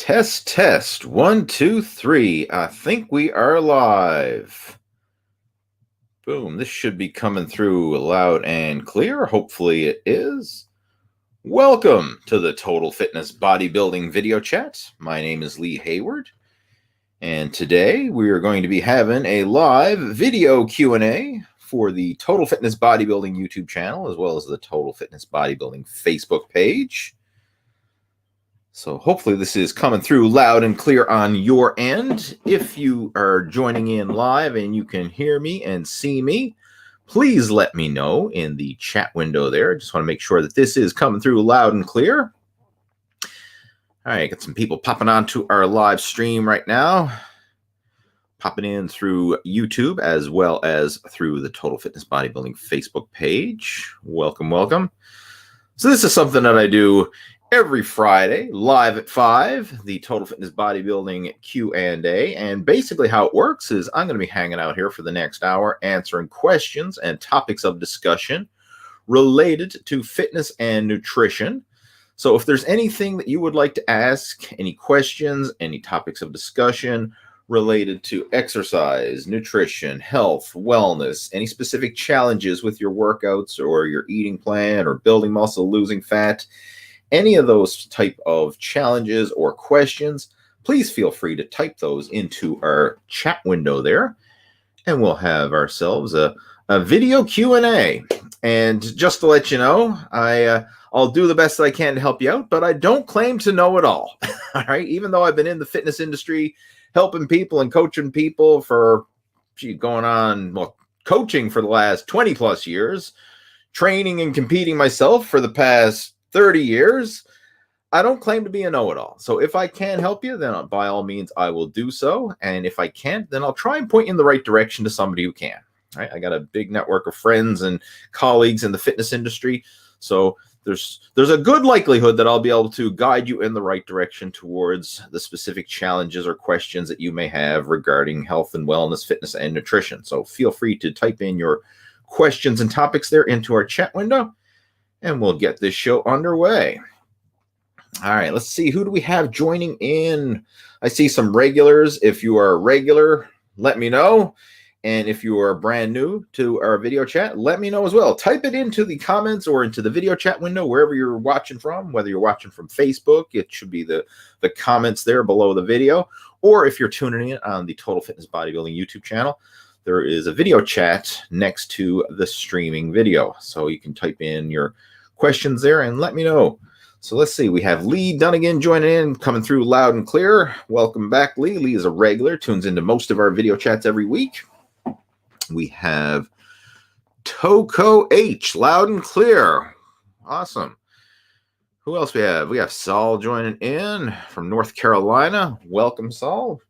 Test, test. 1, 2, 3. I think we are live. Boom. This should be coming through loud and clear. Hopefully it is. Welcome to the Total Fitness Bodybuilding video chat. My name is Lee Hayward. And today we are going to be having a live video Q&A for the Total Fitness Bodybuilding YouTube channel, as well as the Total Fitness Bodybuilding Facebook page. So hopefully this is coming through loud and clear on your end. If you are joining in live and you can hear me and see me, please let me know in the chat window there. Just want to make sure that this is coming through loud and clear. All right, got some people popping onto our live stream right now. Popping in through YouTube as well as through the Total Fitness Bodybuilding Facebook page. Welcome, welcome. So this is something that I do every Friday, live at 5, the Total Fitness Bodybuilding Q&A. And basically how it works is I'm going to be hanging out here for the next hour, answering questions and topics of discussion related to fitness and nutrition. So if there's anything that you would like to ask, any questions, any topics of discussion related to exercise, nutrition, health, wellness, any specific challenges with your workouts or your eating plan or building muscle, losing fat, any of those type of challenges or questions, please feel free to type those into our chat window there, and we'll have ourselves a video Q&A. And just to let you know, I'll do the best that I can to help you out, but I don't claim to know it all. All right, even though I've been in the fitness industry, helping people and coaching people for coaching for the last 20 plus years, training and competing myself for the past 30 years, I don't claim to be a know-it-all. So if I can help you, then by all means, I will do so. And if I can't, then I'll try and point you in the right direction to somebody who can. All right? I got a big network of friends and colleagues in the fitness industry. So there's a good likelihood that I'll be able to guide you in the right direction towards the specific challenges or questions that you may have regarding health and wellness, fitness, and nutrition. So feel free to type in your questions and topics there into our chat window, and we'll get this show underway. All right, let's see. Who do we have joining in? I see some regulars. If you are a regular, let me know. And if you are brand new to our video chat, let me know as well. Type it into the comments or into the video chat window, wherever you're watching from, whether you're watching from Facebook, it should be the comments there below the video. Or if you're tuning in on the Total Fitness Bodybuilding YouTube channel, there is a video chat next to the streaming video. So you can type in your questions there and let me know. So let's see. We have Lee Dunnigan joining in, coming through loud and clear. Welcome back, Lee. Lee is a regular, tunes into most of our video chats every week. We have Toko H, loud and clear. Awesome. Who else we have? We have Saul joining in from North Carolina. Welcome, Saul.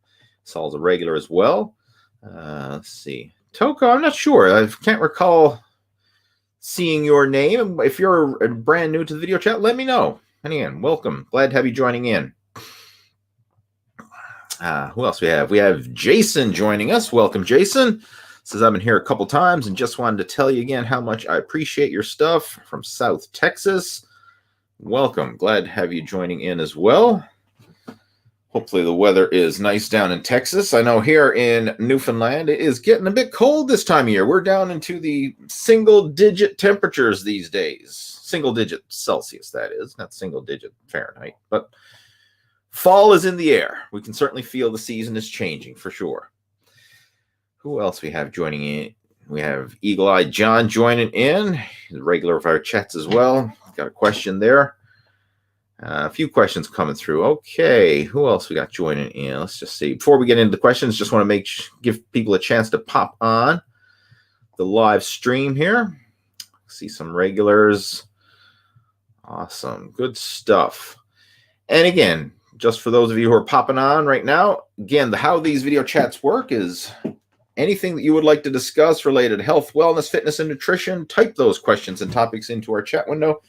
Saul's a regular as well. Let's see. Toko, I'm not sure. I can't recall seeing your name. If you're brand new to the video chat, let me know. And again, welcome. Glad to have you joining in. Who else we have? We have Jason joining us. Welcome, Jason. Says I've been here a couple times and just wanted to tell you again how much I appreciate your stuff from South Texas. Welcome. Glad to have you joining in as well. Hopefully the weather is nice down in Texas. I know here in Newfoundland, it is getting a bit cold this time of year. We're down into the single-digit temperatures these days. Single-digit Celsius, that is, not single-digit Fahrenheit. But fall is in the air. We can certainly feel the season is changing for sure. Who else we have joining in? We have Eagle-Eyed John joining in. He's a regular of our chats as well. Got a question there. A few questions coming through. Okay, who else we got joining in? Let's just see. Before we get into the questions, just want to give people a chance to pop on the live stream here. See some regulars. Awesome, good stuff. And again, just for those of you who are popping on right now, again, how these video chats work is anything that you would like to discuss related to health, wellness, fitness, and nutrition, type those questions and topics into our chat window,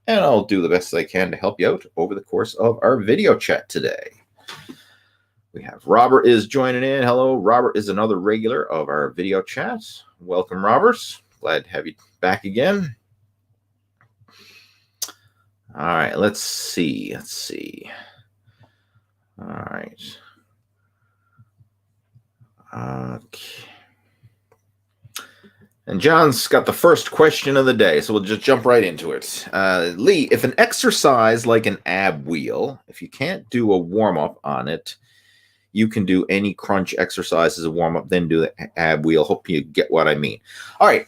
and I'll do the best I can to help you out over the course of our video chat today. We have Robert is joining in. Hello, Robert is another regular of our video chat. Welcome, Robert. Glad to have you back again. All right, let's see. All right. Okay. And John's got the first question of the day, so we'll just jump right into it. Lee, if an exercise like an ab wheel, if you can't do a warm-up on it, you can do any crunch exercise as a warm-up, then do the ab wheel. Hope you get what I mean. All right,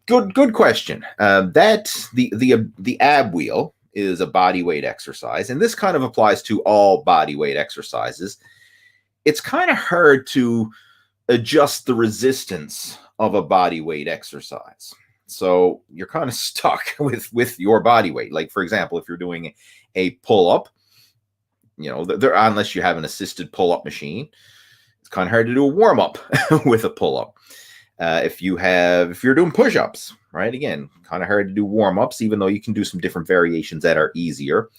good question. The ab wheel is a body weight exercise, and this kind of applies to all body weight exercises. It's kind of hard to adjust the resistance of a body weight exercise. So you're kind of stuck with your body weight. Like, for example, if you're doing a pull-up, you know, unless you have an assisted pull-up machine, it's kind of hard to do a warm-up with a pull-up. If you're doing push-ups, right? Again, kind of hard to do warm-ups, even though you can do some different variations that are easier.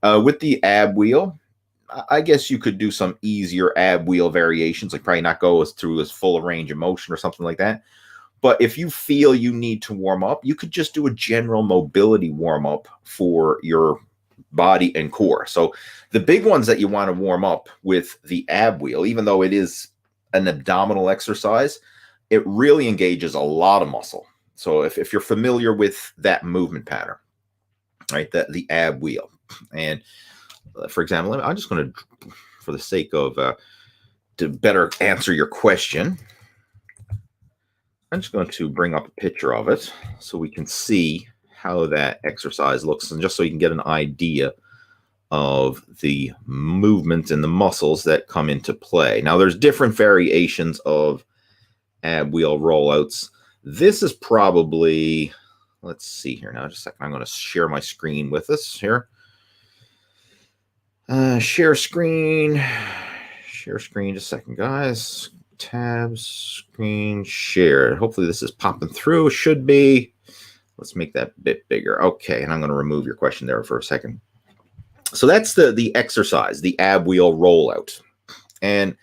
With the ab wheel, I guess you could do some easier ab wheel variations, like probably not go through as full a range of motion or something like that. But if you feel you need to warm up, you could just do a general mobility warm up for your body and core. So the big ones that you want to warm up with the ab wheel, even though it is an abdominal exercise, it really engages a lot of muscle. So if you're familiar with that movement pattern, right, the ab wheel. And for example, I'm just going to, for the sake of, to better answer your question, I'm just going to bring up a picture of it so we can see how that exercise looks, and just so you can get an idea of the movement and the muscles that come into play. Now, there's different variations of ab wheel rollouts. This is probably, let's see here now, just a second. I'm going to share my screen with us here. Share screen, just a second, guys. Tabs, screen, share. Hopefully this is popping through. Should be. Let's make that a bit bigger. Okay, and I'm going to remove your question there for a second. So that's the exercise, the ab wheel rollout. And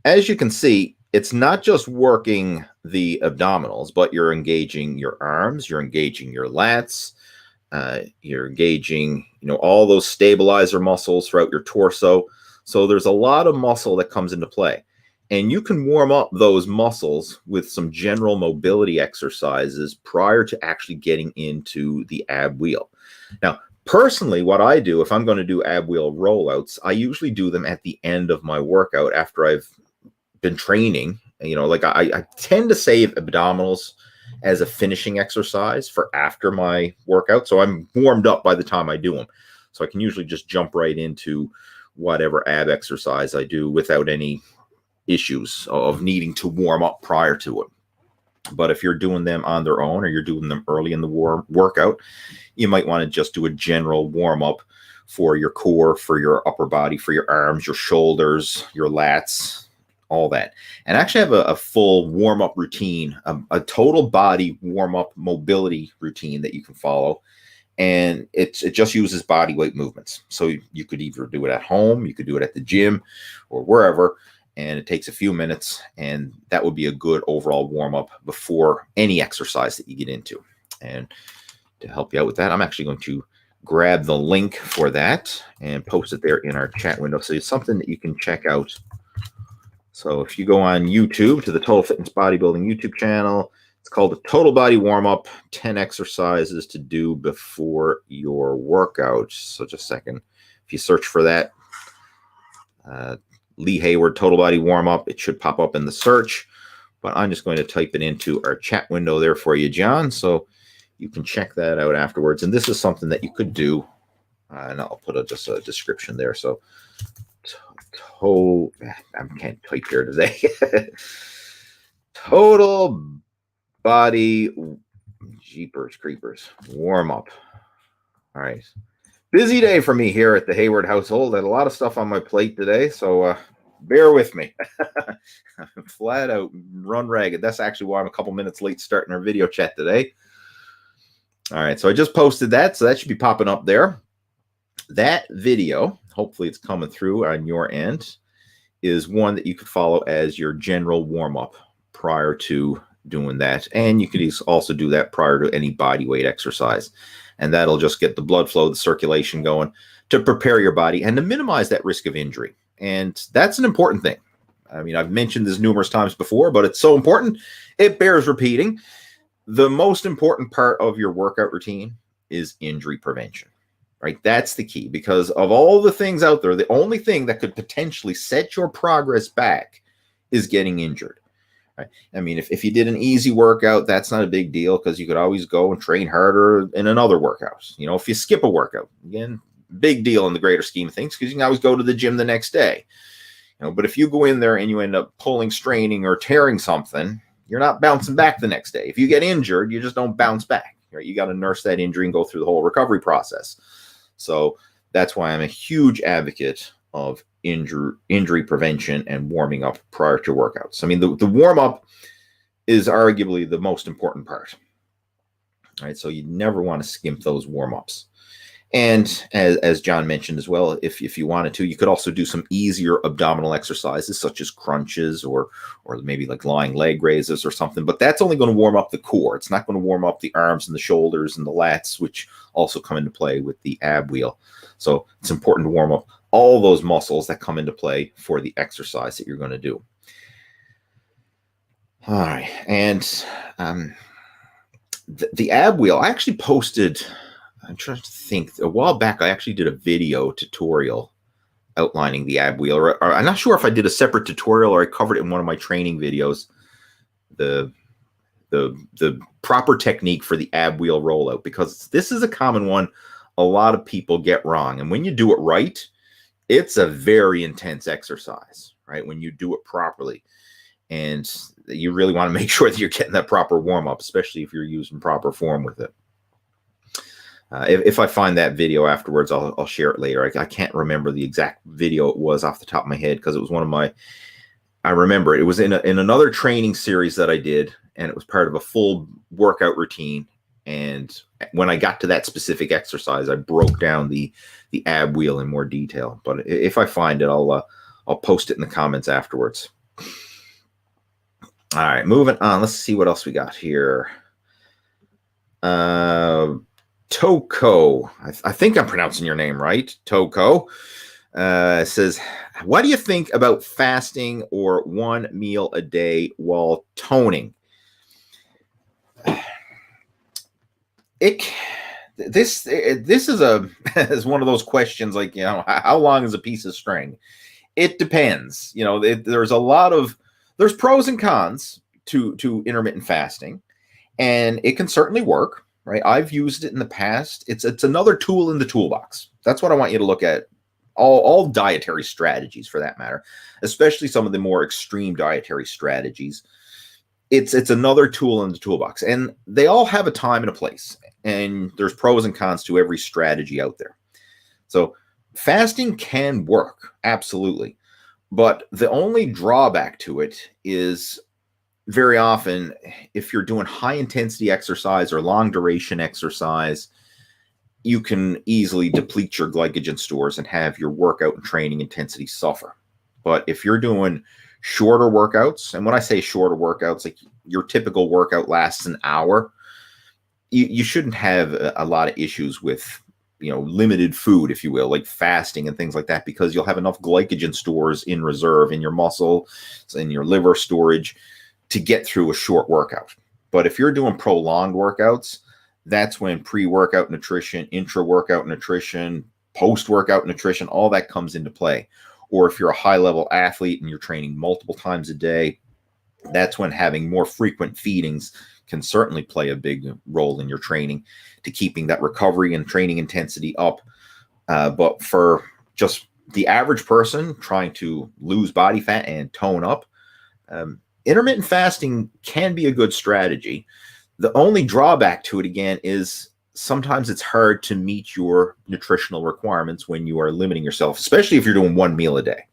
as you can see, it's not just working the abdominals, but you're engaging your arms, you're engaging your lats, you're engaging, all those stabilizer muscles throughout your torso. So there's a lot of muscle that comes into play. And you can warm up those muscles with some general mobility exercises prior to actually getting into the ab wheel. Now, personally, what I do, if I'm going to do ab wheel rollouts, I usually do them at the end of my workout after I've been training. Like I tend to save abdominals as a finishing exercise for after my workout. So I'm warmed up by the time I do them. So I can usually just jump right into whatever ab exercise I do without any issues of needing to warm up prior to it. But if you're doing them on their own, or you're doing them early in the workout, you might want to just do a general warm up for your core, for your upper body, for your arms, your shoulders, your lats, all that. And I actually have a full warm-up routine, a total body warm-up mobility routine that you can follow. And it just uses body weight movements. So you could either do it at home, you could do it at the gym or wherever, and it takes a few minutes, and that would be a good overall warm-up before any exercise that you get into. And to help you out with that, I'm actually going to grab the link for that and post it there in our chat window. So it's something that you can check out. So if you go on YouTube to the Total Fitness Bodybuilding YouTube channel, it's called the Total Body Warm-Up, 10 exercises to do before your workout. So just a second. If you search for that, Lee Hayward Total Body Warm-Up, it should pop up in the search. But I'm just going to type it into our chat window there for you, John, so you can check that out afterwards. And this is something that you could do, and I'll put just a description there. So I can't type here today. Total body, jeepers creepers, warm up. All right. Busy day for me here at the Hayward household. I had a lot of stuff on my plate today, so bear with me. I'm flat out run ragged. That's actually why I'm a couple minutes late starting our video chat today. All right, so I just posted that, so that should be popping up there. That video, hopefully it's coming through on your end, is one that you could follow as your general warm-up prior to doing that. And you could also do that prior to any body weight exercise. And that'll just get the blood flow, the circulation going to prepare your body and to minimize that risk of injury. And that's an important thing. I mean, I've mentioned this numerous times before, but it's so important, it bears repeating. The most important part of your workout routine is injury prevention, right? That's the key, because of all the things out there, the only thing that could potentially set your progress back is getting injured. Right? I mean, if you did an easy workout, that's not a big deal, because you could always go and train harder in another workout. You know, if you skip a workout, again, big deal in the greater scheme of things, because you can always go to the gym the next day. You know, but if you go in there and you end up pulling, straining, or tearing something, you're not bouncing back the next day. If you get injured, you just don't bounce back. Right? You got to nurse that injury and go through the whole recovery process. So that's why I'm a huge advocate of injury prevention and warming up prior to workouts. I mean, the warm-up is arguably the most important part. All right, so you never want to skimp those warm-ups. And as John mentioned as well, if you wanted to, you could also do some easier abdominal exercises, such as crunches or maybe like lying leg raises or something. But that's only going to warm up the core. It's not going to warm up the arms and the shoulders and the lats, which also come into play with the ab wheel. So it's important to warm up all those muscles that come into play for the exercise that you're going to do. All right, and the ab wheel, I actually posted, I'm trying to think, a while back, I actually did a video tutorial outlining the ab wheel. Or I'm not sure if I did a separate tutorial or I covered it in one of my training videos. The proper technique for the ab wheel rollout, because this is a common one a lot of people get wrong. And when you do it right, it's a very intense exercise, right? When you do it properly. And you really want to make sure that you're getting that proper warm-up, especially if you're using proper form with it. If I find that video afterwards, I'll share it later. I can't remember the exact video it was off the top of my head, because it was one of my, I remember it was in another training series that I did, and it was part of a full workout routine. And when I got to that specific exercise, I broke down the ab wheel in more detail. But if I find it, I'll post it in the comments afterwards. All right, moving on. Let's see what else we got here. Toko, I think I'm pronouncing your name right. Toko says, what do you think about fasting or one meal a day while toning? This is is one of those questions, like, you know, how long is a piece of string? It depends. You know, there's pros and cons to intermittent fasting, and it can certainly work. Right, I've used it in the past. It's another tool in the toolbox. That's what I want you to look at. All dietary strategies, for that matter, especially some of the more extreme dietary strategies. It's another tool in the toolbox, and they all have a time and a place. And there's pros and cons to every strategy out there. So fasting can work, absolutely, but the only drawback to it is, very often, if you're doing high intensity exercise or long duration exercise, you can easily deplete your glycogen stores and have your workout and training intensity suffer. But if you're doing shorter workouts, and when I say shorter workouts, like your typical workout lasts an hour, you shouldn't have a lot of issues with, you know, limited food, if you will, like fasting and things like that, because you'll have enough glycogen stores in reserve in your muscle, in your liver storage, to get through a short workout. But if you're doing prolonged workouts, that's when pre-workout nutrition, intra-workout nutrition, post-workout nutrition, all that comes into play. Or if you're a high-level athlete and you're training multiple times a day, that's when having more frequent feedings can certainly play a big role in your training, to keeping that recovery and training intensity up. But for just the average person trying to lose body fat and tone up, intermittent fasting can be a good strategy. The only drawback to it, again, is sometimes it's hard to meet your nutritional requirements when you are limiting yourself, especially if you're doing one meal a day.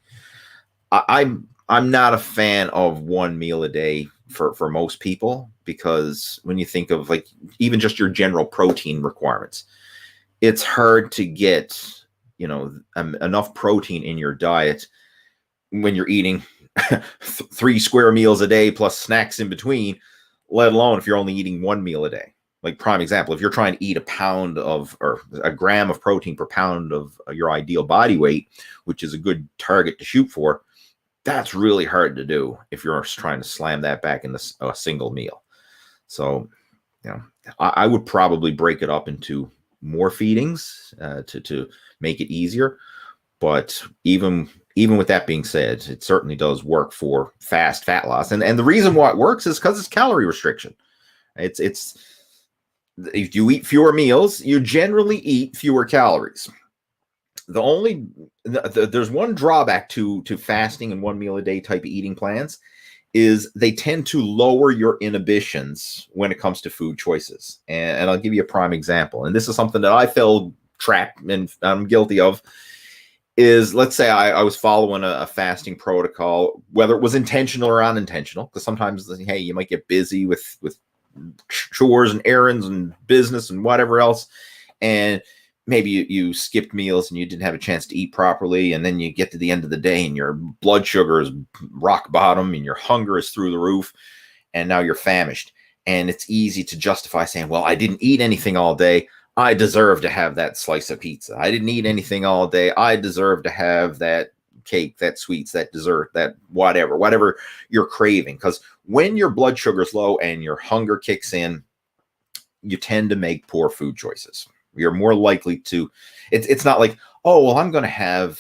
I'm not a fan of one meal a day for most people, because when you think of, like, even just your general protein requirements, it's hard to get, you know, enough protein in your diet when you're eating 3 square meals a day plus snacks in between, let alone if you're only eating one meal a day. Like prime example, if you're trying to eat a pound of or a gram of protein per pound of your ideal body weight, which is a good target to shoot for, that's really hard to do if you're trying to slam that back in a single meal. So, I would probably break it up into more feedings to make it easier. But even with that being said, it certainly does work for fast fat loss. And the reason why it works is because it's calorie restriction. It's if you eat fewer meals, you generally eat fewer calories. There's one drawback to fasting and 1 meal a day type of eating plans is they tend to lower your inhibitions when it comes to food choices. And I'll give you a prime example. And this is something that I fell trapped and I'm guilty of. Is let's say I was following a fasting protocol, whether it was intentional or unintentional, because sometimes, hey, you might get busy with chores and errands and business and whatever else, and maybe you skipped meals and you didn't have a chance to eat properly, and then you get to the end of the day and your blood sugar is rock bottom and your hunger is through the roof, and now you're famished. And it's easy to justify saying, well, I didn't eat anything all day, I deserve to have that slice of pizza. I didn't eat anything all day, I deserve to have that cake, that sweets, that dessert, that whatever you're craving. Because when your blood sugar is low and your hunger kicks in, you tend to make poor food choices. You're more likely to, it's not like, oh, well, I'm going to have,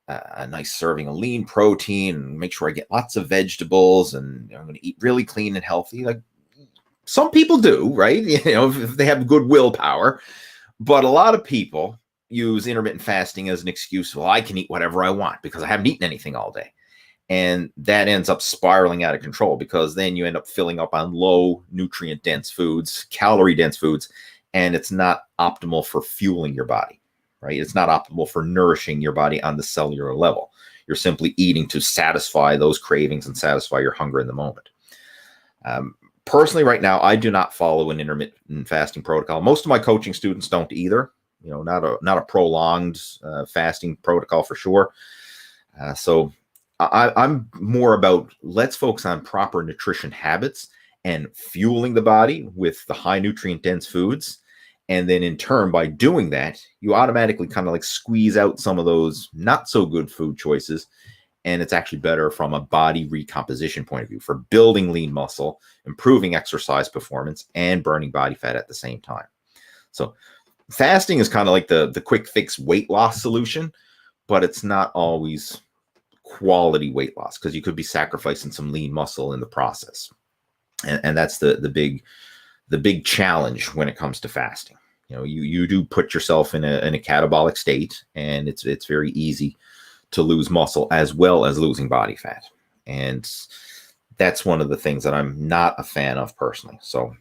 a nice serving of lean protein and make sure I get lots of vegetables and I'm going to eat really clean and healthy. Like some people do, right? If they have good willpower, but a lot of people use intermittent fasting as an excuse. Well, I can eat whatever I want because I haven't eaten anything all day. And that ends up spiraling out of control because then you end up filling up on low nutrient dense foods, calorie dense foods, and it's not optimal for fueling your body, right? It's not optimal for nourishing your body on the cellular level. You're simply eating to satisfy those cravings and satisfy your hunger in the moment. Personally, right now, I do not follow an intermittent fasting protocol. Most of my coaching students don't either. Not a prolonged fasting protocol for sure. So I'm more about let's focus on proper nutrition habits and fueling the body with the high nutrient dense foods. And then in turn, by doing that, you automatically kind of like squeeze out some of those not so good food choices. And it's actually better from a body recomposition point of view for building lean muscle, improving exercise performance, and burning body fat at the same time. So fasting is kind of like the quick fix weight loss solution, but it's not always quality weight loss because you could be sacrificing some lean muscle in the process. And that's the big challenge when it comes to fasting. You do put yourself in a catabolic state, and it's very easy to lose muscle as well as losing body fat. And that's one of the things that I'm not a fan of personally. So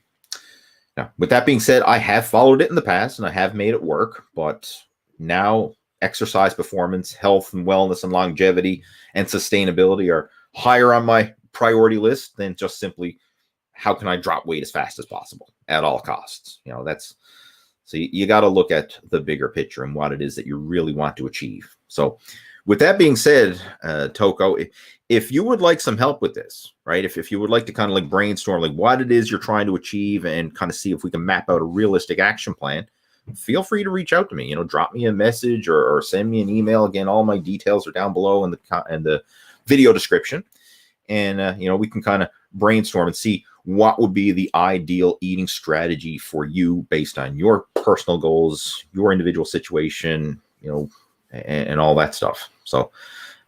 now, with that being said, I have followed it in the past and I have made it work, but now exercise performance, health and wellness and longevity and sustainability are higher on my priority list than just simply how can I drop weight as fast as possible at all costs. So you got to look at the bigger picture and what it is that you really want to achieve. So with that being said, Toko, if you would like some help with this, right? If you would like to kind of like brainstorm like what it is you're trying to achieve and kind of see if we can map out a realistic action plan, feel free to reach out to me. Drop me a message or send me an email. Again, all my details are down below in the video description, and we can kind of brainstorm and see what would be the ideal eating strategy for you based on your personal goals, your individual situation, and all that stuff. So,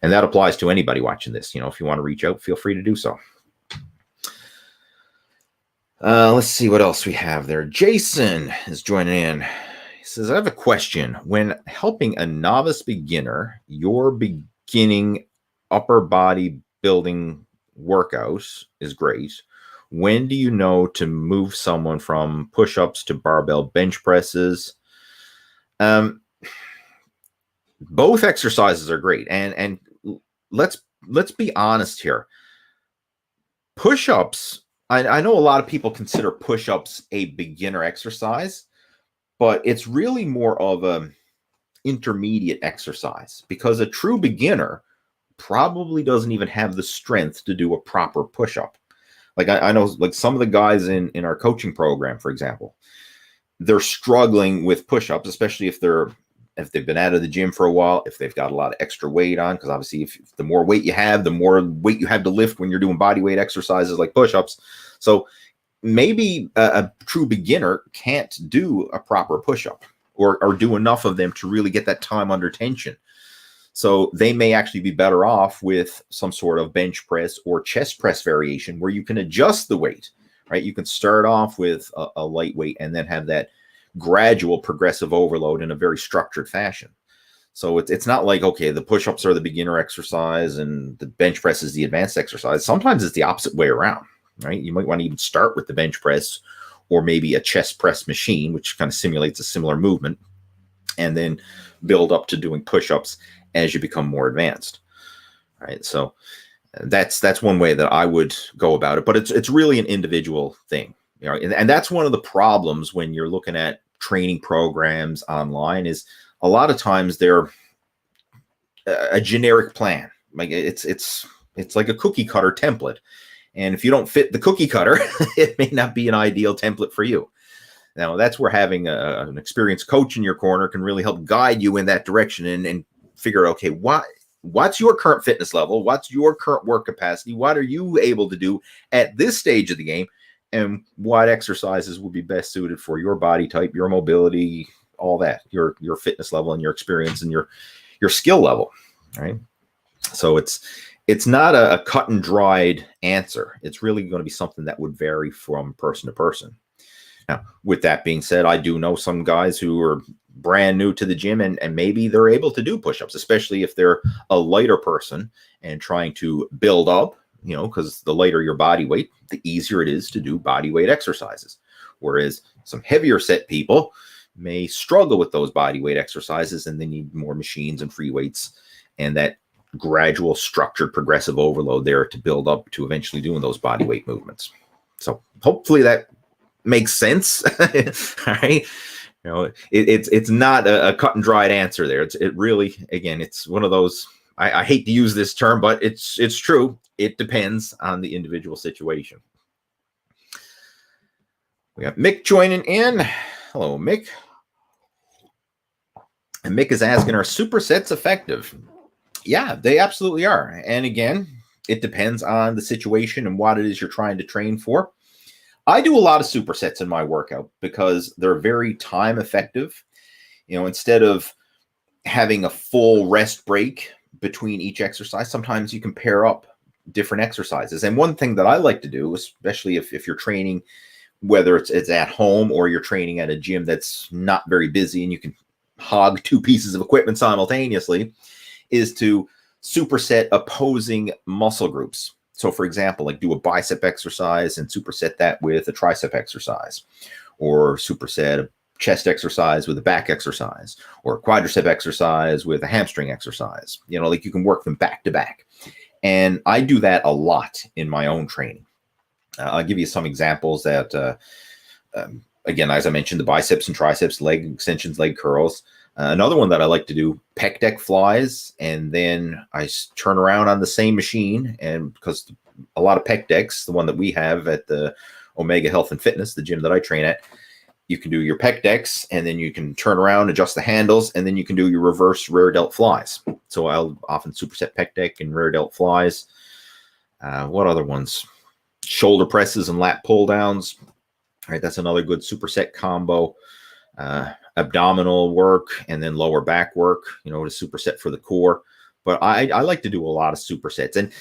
and that applies to anybody watching this. If you want to reach out, feel free to do so. Let's see what else we have there. Jason is joining in. He says, I have a question. When helping a novice beginner, your beginning upper body building workout is great. When do you know to move someone from push-ups to barbell bench presses? Both exercises are great. And let's be honest here. Push-ups, I know a lot of people consider push-ups a beginner exercise, but it's really more of an intermediate exercise because a true beginner probably doesn't even have the strength to do a proper push-up. Like I know like some of the guys in our coaching program, for example, they're struggling with push-ups, especially if they've been out of the gym for a while, if they've got a lot of extra weight on, because obviously if the more weight you have, the more weight you have to lift when you're doing body weight exercises like push-ups. So maybe a true beginner can't do a proper push-up or do enough of them to really get that time under tension. So they may actually be better off with some sort of bench press or chest press variation where you can adjust the weight, right? You can start off with a lightweight and then have that gradual progressive overload in a very structured fashion. So it's not like, okay, the push-ups are the beginner exercise and the bench press is the advanced exercise. Sometimes it's the opposite way around, right? You might want to even start with the bench press or maybe a chest press machine, which kind of simulates a similar movement, and then build up to doing push-ups as you become more advanced, right? So that's one way that I would go about it, but it's really an individual thing, you know, and that's one of the problems when you're looking at training programs online is a lot of times they're a generic plan. Like it's like a cookie cutter template. And if you don't fit the cookie cutter, it may not be an ideal template for you. Now, that's where having an experienced coach in your corner can really help guide you in that direction and figure out, okay, what's your current fitness level? What's your current work capacity? What are you able to do at this stage of the game? And what exercises will be best suited for your body type, your mobility, all that, your fitness level and your experience and your skill level, right? So it's not a cut and dried answer. It's really going to be something that would vary from person to person. Now, with that being said, I do know some guys who are brand new to the gym and maybe they're able to do push-ups, especially if they're a lighter person and trying to build up, you know, because the lighter your body weight, the easier it is to do body weight exercises. Whereas some heavier set people may struggle with those body weight exercises and they need more machines and free weights and that gradual structured progressive overload there to build up to eventually doing those body weight movements. So hopefully that makes sense. All right. You know, it's not a cut and dried answer there. It really, again, it's one of those, I hate to use this term, but it's true. It depends on the individual situation. We got Mick joining in. Hello, Mick. And Mick is asking, are supersets effective? Yeah, they absolutely are. And again, it depends on the situation and what it is you're trying to train for. I do a lot of supersets in my workout because they're very time effective. You know, instead of having a full rest break between each exercise, sometimes you can pair up different exercises. And one thing that I like to do, especially if you're training, whether it's at home or you're training at a gym that's not very busy and you can hog two pieces of equipment simultaneously, is to superset opposing muscle groups. So for example, like do a bicep exercise and superset that with a tricep exercise, or superset a chest exercise with a back exercise, or a quadricep exercise with a hamstring exercise. You know, like you can work them back to back. And I do that a lot in my own training. I'll give you some examples that, again, as I mentioned, the biceps and triceps, leg extensions, leg curls. Another one that I like to do, pec deck flies, and then I turn around on the same machine, and because a lot of pec decks, the one that we have at the Omega Health and Fitness, the gym that I train at, you can do your pec decks, and then you can turn around, adjust the handles, and then you can do your reverse rear delt flies. So I'll often superset pec deck and rear delt flies. What other ones? Shoulder presses and lat pull downs. All right, that's another good superset combo. Abdominal work and then lower back work, you know, to superset for the core. But I like to do a lot of supersets, and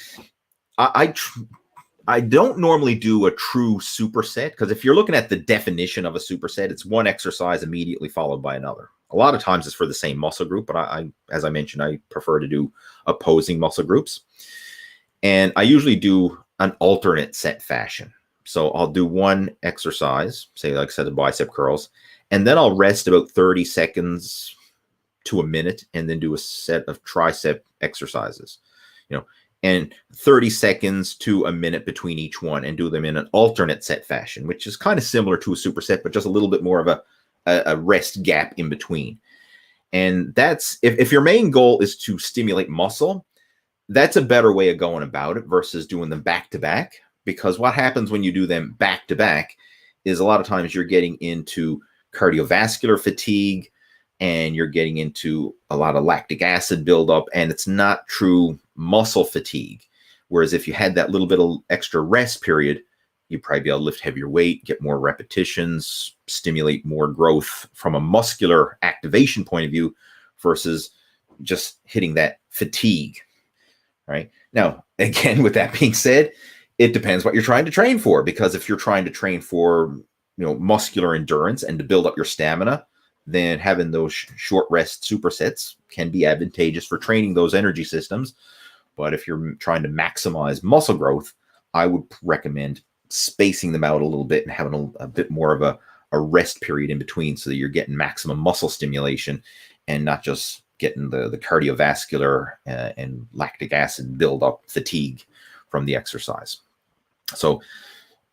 I don't normally do a true superset, because if you're looking at the definition of a superset, it's one exercise immediately followed by another. A lot of times it's for the same muscle group, but as I mentioned, I prefer to do opposing muscle groups, and I usually do an alternate set fashion. So I'll do one exercise, say like I said, the bicep curls, and then I'll rest about 30 seconds to a minute and then do a set of tricep exercises, you know, and 30 seconds to a minute between each one, and do them in an alternate set fashion, which is kind of similar to a superset, but just a little bit more of a rest gap in between. And that's, if your main goal is to stimulate muscle, that's a better way of going about it versus doing them back to back. because what happens when you do them back to back is a lot of times you're getting into cardiovascular fatigue and you're getting into a lot of lactic acid buildup, and it's not true muscle fatigue. Whereas if you had that little bit of extra rest period, you'd probably be able to lift heavier weight, get more repetitions, stimulate more growth from a muscular activation point of view versus just hitting that fatigue, right? Now, again, with that being said, it depends what you're trying to train for, because if you're trying to train for, muscular endurance and to build up your stamina, then having those short rest supersets can be advantageous for training those energy systems. But if you're trying to maximize muscle growth, I would recommend spacing them out a little bit and having a bit more of a rest period in between so that you're getting maximum muscle stimulation and not just getting the cardiovascular and lactic acid buildup fatigue from the exercise. So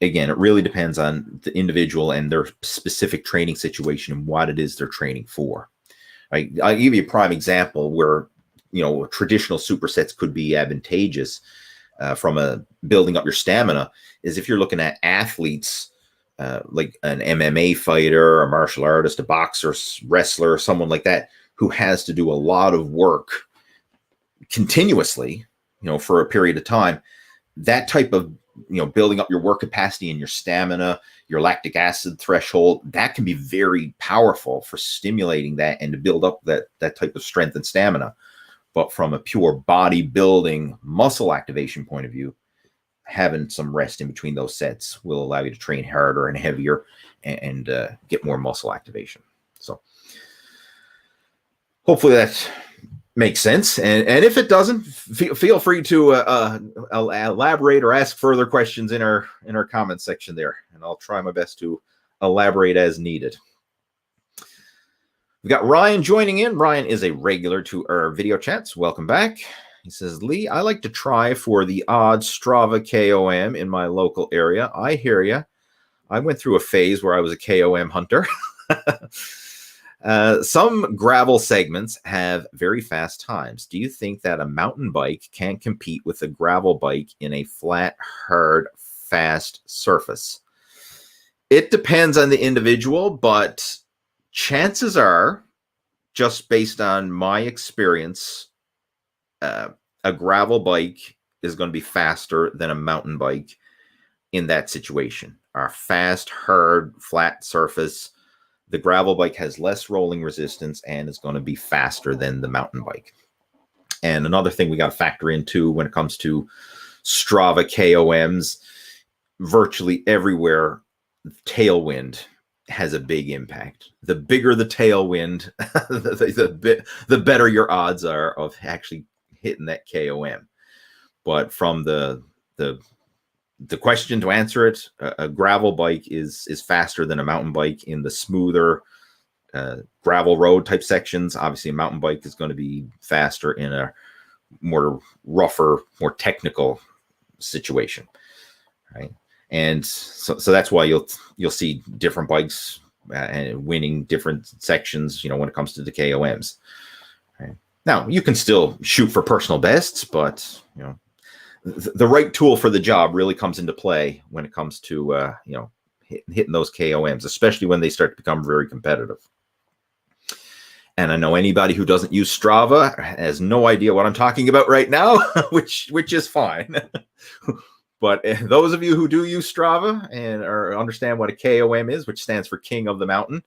again, it really depends on the individual and their specific training situation and what it is they're training for. Right? I'll give you a prime example where, traditional supersets could be advantageous from building up your stamina is if you're looking at athletes like an MMA fighter, a martial artist, a boxer, wrestler, someone like that, who has to do a lot of work continuously, for a period of time. That type of building up your work capacity and your stamina, your lactic acid threshold, that can be very powerful for stimulating that and to build up that type of strength and stamina. But from a pure bodybuilding muscle activation point of view, having some rest in between those sets will allow you to train harder and heavier and get more muscle activation. So hopefully that makes sense. And if it doesn't, feel free to elaborate or ask further questions in our comment section there, and I'll try my best to elaborate as needed. We've got Ryan joining in. Ryan is a regular to our video chats. Welcome back. He says, Lee, I like to try for the odd Strava KOM in my local area. I hear you. I went through a phase where I was a KOM hunter. Some gravel segments have very fast times. Do you think that a mountain bike can compete with a gravel bike in a flat, hard, fast surface? It depends on the individual, but chances are, just based on my experience, a gravel bike is going to be faster than a mountain bike in that situation. Our fast, hard, flat surface, the gravel bike has less rolling resistance and is going to be faster than the mountain bike. And another thing we got to factor into when it comes to Strava KOMs, virtually everywhere, tailwind has a big impact. The bigger the tailwind, the better your odds are of actually hitting that KOM. But from the question to answer it, a gravel bike is faster than a mountain bike in the smoother gravel road type sections. Obviously, a mountain bike is going to be faster in a more rougher, more technical situation, right? And so that's why you'll see different bikes and winning different sections, when it comes to the KOMs. Right? Now, you can still shoot for personal bests, but the right tool for the job really comes into play when it comes to hitting those KOMs, especially when they start to become very competitive. And I know anybody who doesn't use Strava has no idea what I'm talking about right now, which is fine. But those of you who do use Strava and understand what a KOM is, which stands for King of the Mountain,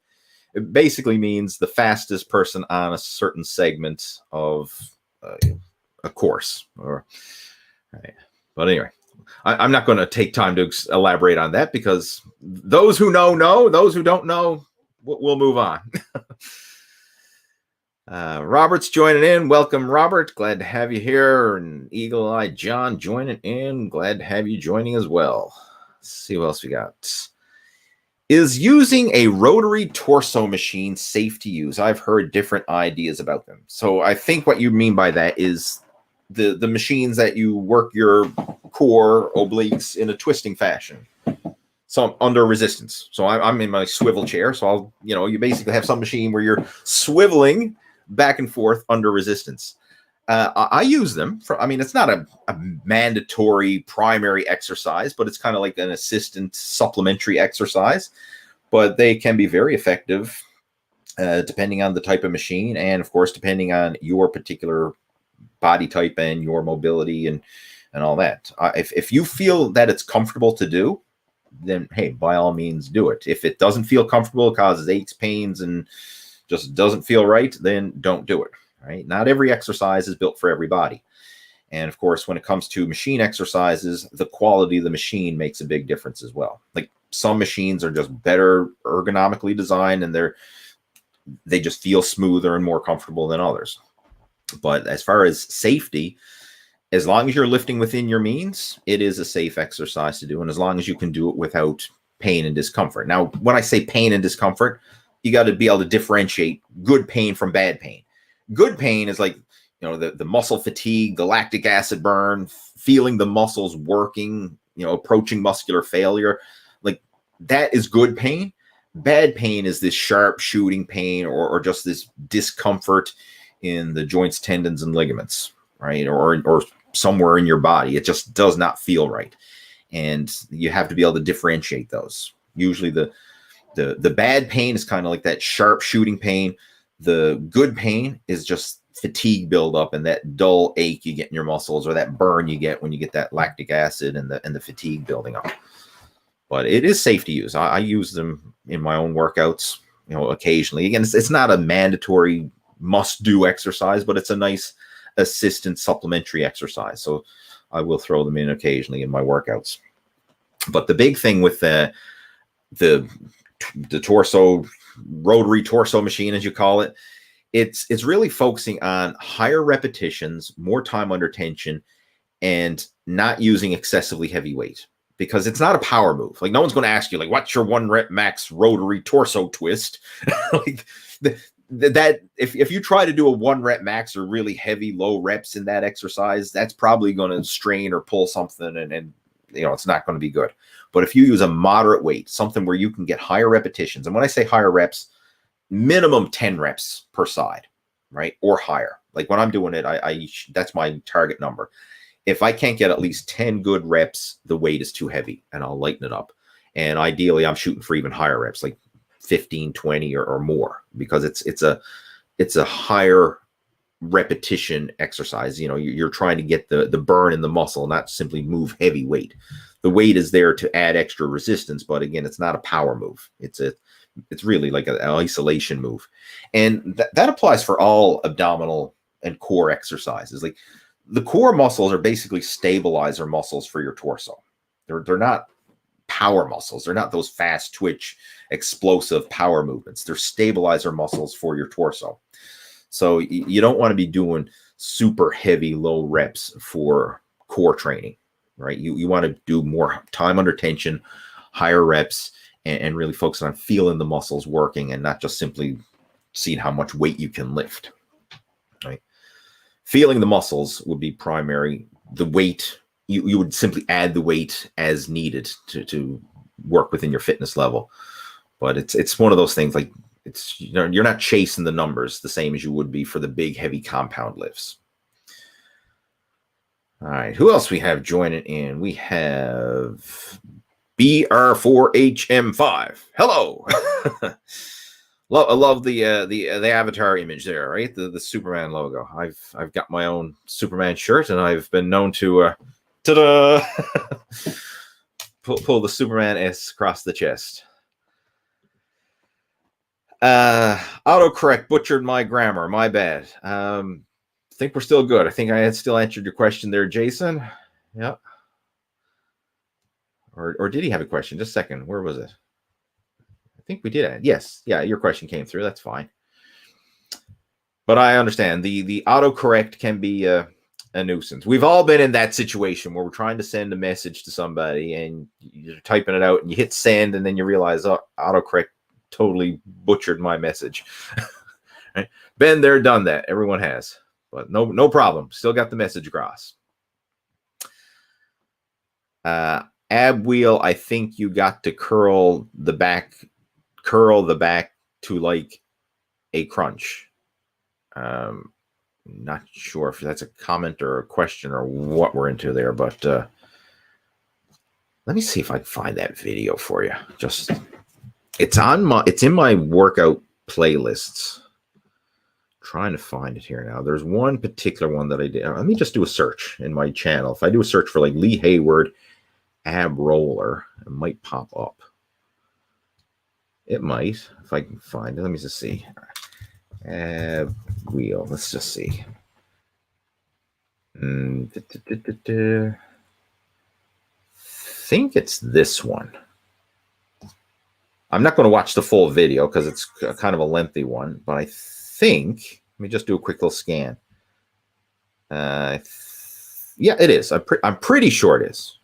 it basically means the fastest person on a certain segment of a course. Right. But anyway, I'm not going to take time to elaborate on that, because those who know, those who don't know, we'll move on. Robert's joining in. Welcome, Robert. Glad to have you here. And Eagle Eye John joining in. Glad to have you joining as well. Let's see what else we got. Is using a rotary torso machine safe to use? I've heard different ideas about them. So I think what you mean by that is the machines that you work your core obliques in a twisting fashion. So under resistance. So I'm in my swivel chair. So you basically have some machine where you're swiveling back and forth under resistance. I use them for, I mean, it's not a mandatory primary exercise, but it's kind of like an assistant supplementary exercise. But they can be very effective depending on the type of machine, and of course, depending on your particular body type and your mobility and all that. If you feel that it's comfortable to do, then hey, by all means do it. If it doesn't feel comfortable, causes aches, pains, and just doesn't feel right, then don't do it. Right? Not every exercise is built for everybody. And of course, when it comes to machine exercises, the quality of the machine makes a big difference as well. Like some machines are just better ergonomically designed, and they just feel smoother and more comfortable than others. But as far as safety, as long as you're lifting within your means, it is a safe exercise to do. And as long as you can do it without pain and discomfort. Now, when I say pain and discomfort, you got to be able to differentiate good pain from bad pain. Good pain is like, the muscle fatigue, the lactic acid burn, feeling the muscles working, approaching muscular failure. Like that is good pain. Bad pain is this sharp shooting pain or just this discomfort in the joints, tendons, and ligaments, right? Or somewhere in your body. It just does not feel right. And you have to be able to differentiate those. Usually the bad pain is kind of like that sharp shooting pain. The good pain is just fatigue buildup and that dull ache you get in your muscles, or that burn you get when you get that lactic acid and the fatigue building up. But it is safe to use. I use them in my own workouts, occasionally. Again, it's not a mandatory must-do exercise, but it's a nice assistant supplementary exercise. So I will throw them in occasionally in my workouts. But the big thing with the torso, rotary torso machine, as you call it, it's really focusing on higher repetitions, more time under tension, and not using excessively heavy weight, because it's not a power move. Like no one's going to ask you, like, what's your 1 rep max rotary torso twist? Like that if you try to do a 1 rep max or really heavy low reps in that exercise, that's probably going to strain or pull something, and it's not going to be good. But if you use a moderate weight, something where you can get higher repetitions, and when I say higher reps, minimum 10 reps per side, right? Or higher. Like when I'm doing it, that's my target number. If I can't get at least 10 good reps, the weight is too heavy and I'll lighten it up. And ideally I'm shooting for even higher reps, like 15, 20 or more, because it's a higher repetition exercise. You're trying to get the burn in the muscle, not simply move heavy weight. The weight is there to add extra resistance, but again, it's not a power move. It's really like an isolation move. And that applies for all abdominal and core exercises. Like the core muscles are basically stabilizer muscles for your torso. They're not power muscles. They're not those fast twitch, explosive power movements. They're stabilizer muscles for your torso. So you don't want to be doing super heavy low reps for core training, right? You want to do more time under tension, higher reps, and really focus on feeling the muscles working and not just simply seeing how much weight you can lift, right? Feeling the muscles would be primary. The weight, you would simply add the weight as needed to work within your fitness level. But it's one of those things, like you're not chasing the numbers the same as you would be for the big, heavy compound lifts. All right, who else we have joining in? We have BR4HM5. Hello. I love the avatar image there, right? The Superman logo. I've got my own Superman shirt, and I've been known to ta-da pull the Superman S across the chest. Autocorrect butchered my grammar. My bad. I think we're still good. I think I had still answered your question there, Jason. Yeah. Or did he have a question? Just a second. Where was it? I think we did. Yes. Yeah, your question came through. That's fine. But I understand. The autocorrect can be a nuisance. We've all been in that situation where we're trying to send a message to somebody and you're typing it out and you hit send and then you realize, oh, autocorrect totally butchered my message. Right? Been there, done that. Everyone has. But no problem. Still got the message across. Ab wheel, I think you got to curl the back to like a crunch. Not sure if that's a comment or a question or what we're into there, but let me see if I can find that video for you. It's in my workout playlists. Trying to find it here now. There's one particular one that I did. Let me just do a search in my channel. If I do a search for like Lee Hayward ab roller, it might pop up. It might, if I can find it. Let me just see. Ab wheel. Let's just see. Think it's this one. I'm not going to watch the full video because it's kind of a lengthy one, but I think, let me just do a quick little scan. Yeah, it is. I'm pretty sure it is.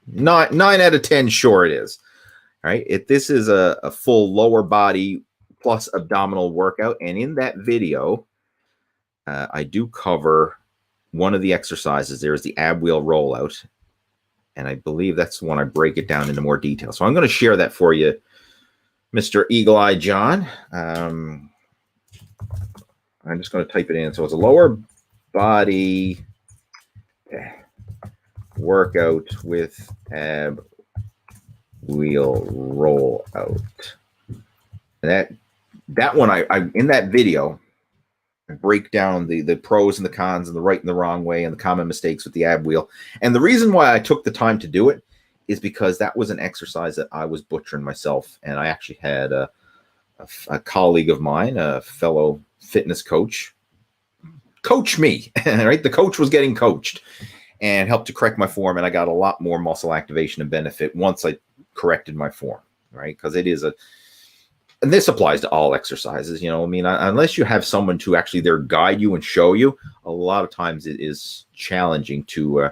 9 out of 10 sure it is. All right. This is a full lower body plus abdominal workout. And in that video, I do cover one of the exercises. There's the ab wheel rollout. And I believe that's the one I break it down into more detail. So I'm going to share that for you, Mr. Eagle Eye John. I'm just going to type it in. So it's a lower body workout with ab wheel rollout. And that one, I in that video, I break down the pros and the cons and the right and the wrong way and the common mistakes with the ab wheel. And the reason why I took the time to do it is because that was an exercise that I was butchering myself. And I actually had a colleague of mine, a fellow fitness coach me, right? The coach was getting coached and helped to correct my form. And I got a lot more muscle activation and benefit once I corrected my form, right? Because it is and this applies to all exercises, you know, I mean, unless you have someone to actually there guide you and show you, a lot of times it is challenging to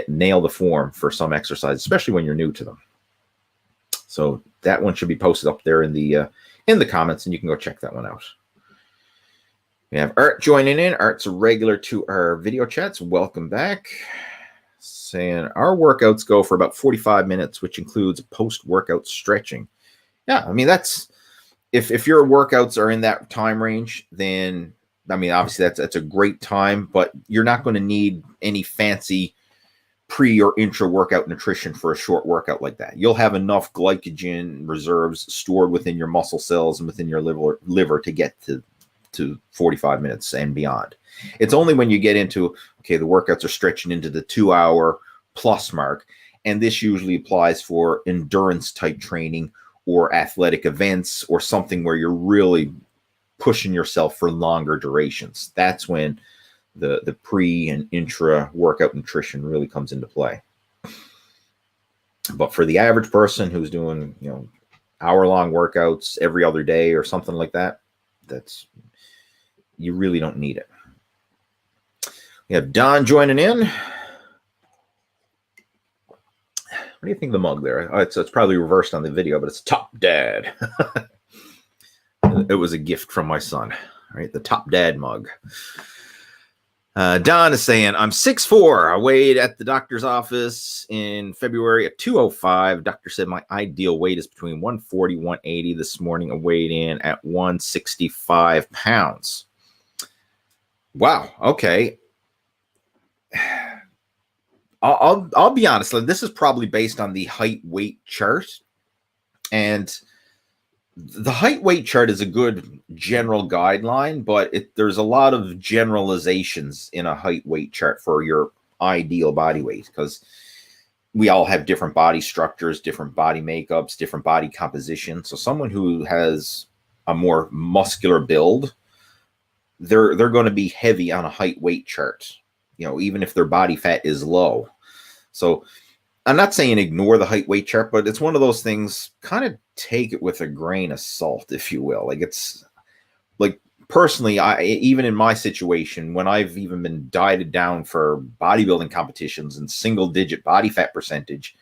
nail the form for some exercise, especially when you're new to them. So that one should be posted up there in the comments, and you can go check that one out. We have Art joining in. Art's a regular to our video chats. Welcome back. Saying our workouts go for about 45 minutes, which includes post-workout stretching. Yeah, I mean, that's if your workouts are in that time range, then I mean, obviously that's a great time, but you're not going to need any fancy pre or intra workout nutrition for a short workout like that. You'll have enough glycogen reserves stored within your muscle cells and within your liver to get to 45 minutes and beyond. It's only when you get into, okay, the workouts are stretching into the 2-hour plus mark. And this usually applies for endurance type training or athletic events or something where you're really pushing yourself for longer durations. That's when the pre and intra workout nutrition really comes into play. But for the average person who's doing, you know, hour-long workouts every other day or something like that, you really don't need it. We have Don joining in. What do you think of the mug there? Oh, it's probably reversed on the video, but it's Top Dad. It was a gift from my son, right? The Top Dad mug. Don is saying, I'm 6'4". I weighed at the doctor's office in February at 205. Doctor said my ideal weight is between 140, 180. This morning I weighed in at 165 pounds. Wow. Okay. I'll be honest. This is probably based on the height weight chart, and the height weight chart is a good general guideline, but there's a lot of generalizations in a height weight chart for your ideal body weight, because we all have different body structures, different body makeups, different body composition. So someone who has a more muscular build, they're going to be heavy on a height weight chart, you know, even if their body fat is low. So I'm not saying ignore the height weight chart, but it's one of those things, kind of take it with a grain of salt, if you will. Like, it's like, personally, even in my situation, when I've even been dieted down for bodybuilding competitions and single digit body fat percentage,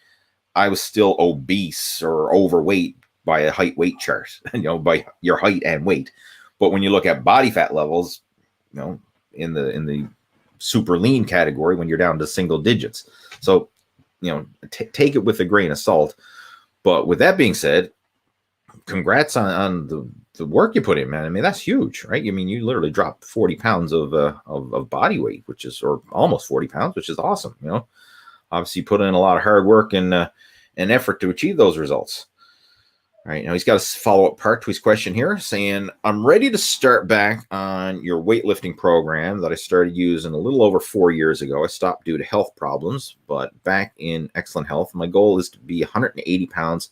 I was still obese or overweight by a height weight chart, you know, by your height and weight. But when you look at body fat levels, you know, in the super lean category, when you're down to single digits. So, you know, take it with a grain of salt. But with that being said, congrats on the work you put in, man. I mean, that's huge, right? I mean, you literally dropped 40 pounds of body weight, which is, or almost 40 pounds, which is awesome. You know, obviously you put in a lot of hard work and effort to achieve those results. All right, now he's got a follow-up part to his question here saying, I'm ready to start back on your weightlifting program that I started using a little over 4 years ago. I stopped due to health problems, but back in excellent health. My goal is to be 180 pounds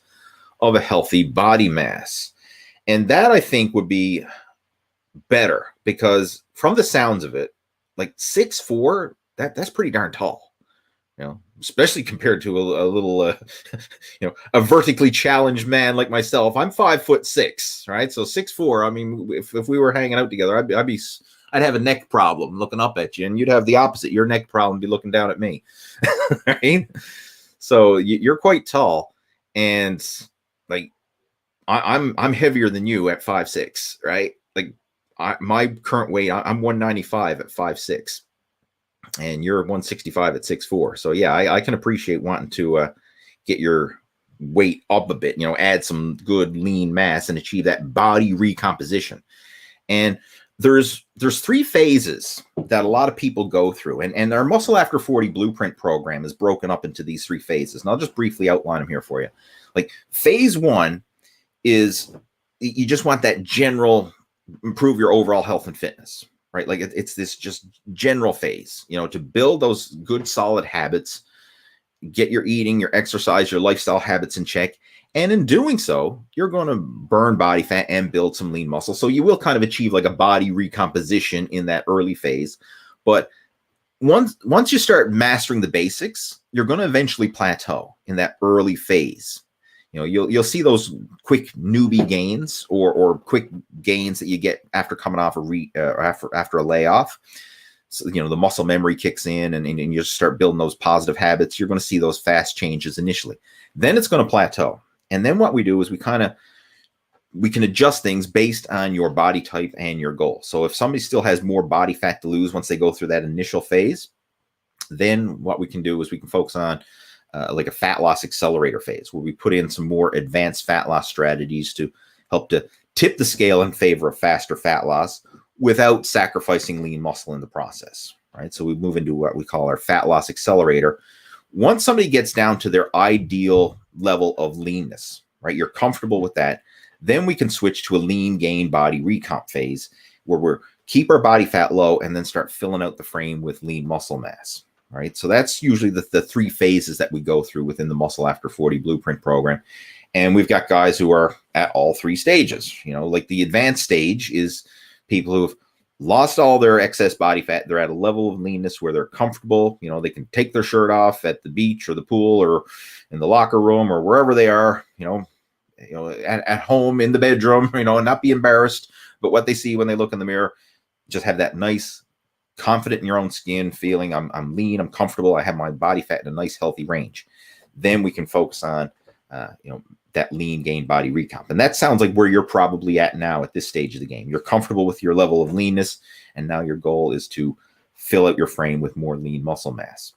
of a healthy body mass. And that, I think, would be better because from the sounds of it, like 6'4", that's pretty darn tall. You know, especially compared to a little, you know, a vertically challenged man like myself. I'm 5'6", right? So 6'4". I mean, if we were hanging out together, I'd have a neck problem looking up at you, and you'd have the opposite. Your neck problem be looking down at me, right? So you're quite tall, and like I'm heavier than you at 5'6", right? Like my current weight, I'm 195 at 5'6". And you're 165 at 6'4". So yeah, I can appreciate wanting to get your weight up a bit, you know, add some good lean mass and achieve that body recomposition. And there's 3 phases that a lot of people go through. And our Muscle After 40 Blueprint program is broken up into these 3 phases. And I'll just briefly outline them here for you. Like phase 1 is you just want that general improve your overall health and fitness. Right? Like it's this just general phase, you know, to build those good, solid habits, get your eating, your exercise, your lifestyle habits in check. And in doing so, you're going to burn body fat and build some lean muscle. So you will kind of achieve like a body recomposition in that early phase. But once you start mastering the basics, you're going to eventually plateau in that early phase. You know, you'll see those quick newbie gains or quick gains that you get after coming off after a layoff. So, you know, the muscle memory kicks in and you just start building those positive habits. You're going to see those fast changes initially. Then it's going to plateau. And then what we do is we can adjust things based on your body type and your goal. So if somebody still has more body fat to lose once they go through that initial phase, then what we can do is we can focus on like a fat loss accelerator phase where we put in some more advanced fat loss strategies to help to tip the scale in favor of faster fat loss without sacrificing lean muscle in the process, right? So we move into what we call our fat loss accelerator. Once somebody gets down to their ideal level of leanness, right? You're comfortable with that. Then we can switch to a lean gain body recomp phase where we're keep our body fat low and then start filling out the frame with lean muscle mass. Right. So that's usually the 3 phases that we go through within the Muscle After 40 Blueprint program. And we've got guys who are at all 3 stages. You know, like the advanced stage is people who have lost all their excess body fat. They're at a level of leanness where they're comfortable. You know, they can take their shirt off at the beach or the pool or in the locker room or wherever they are, you know, at home, in the bedroom, you know, and not be embarrassed. But what they see when they look in the mirror, just have that nice, confident in your own skin feeling. I'm lean, I'm comfortable, I have my body fat in a nice healthy range. Then we can focus on you know, that lean gain body recomp. And that sounds like where you're probably at now at this stage of the game. You're comfortable with your level of leanness, and now your goal is to fill out your frame with more lean muscle mass.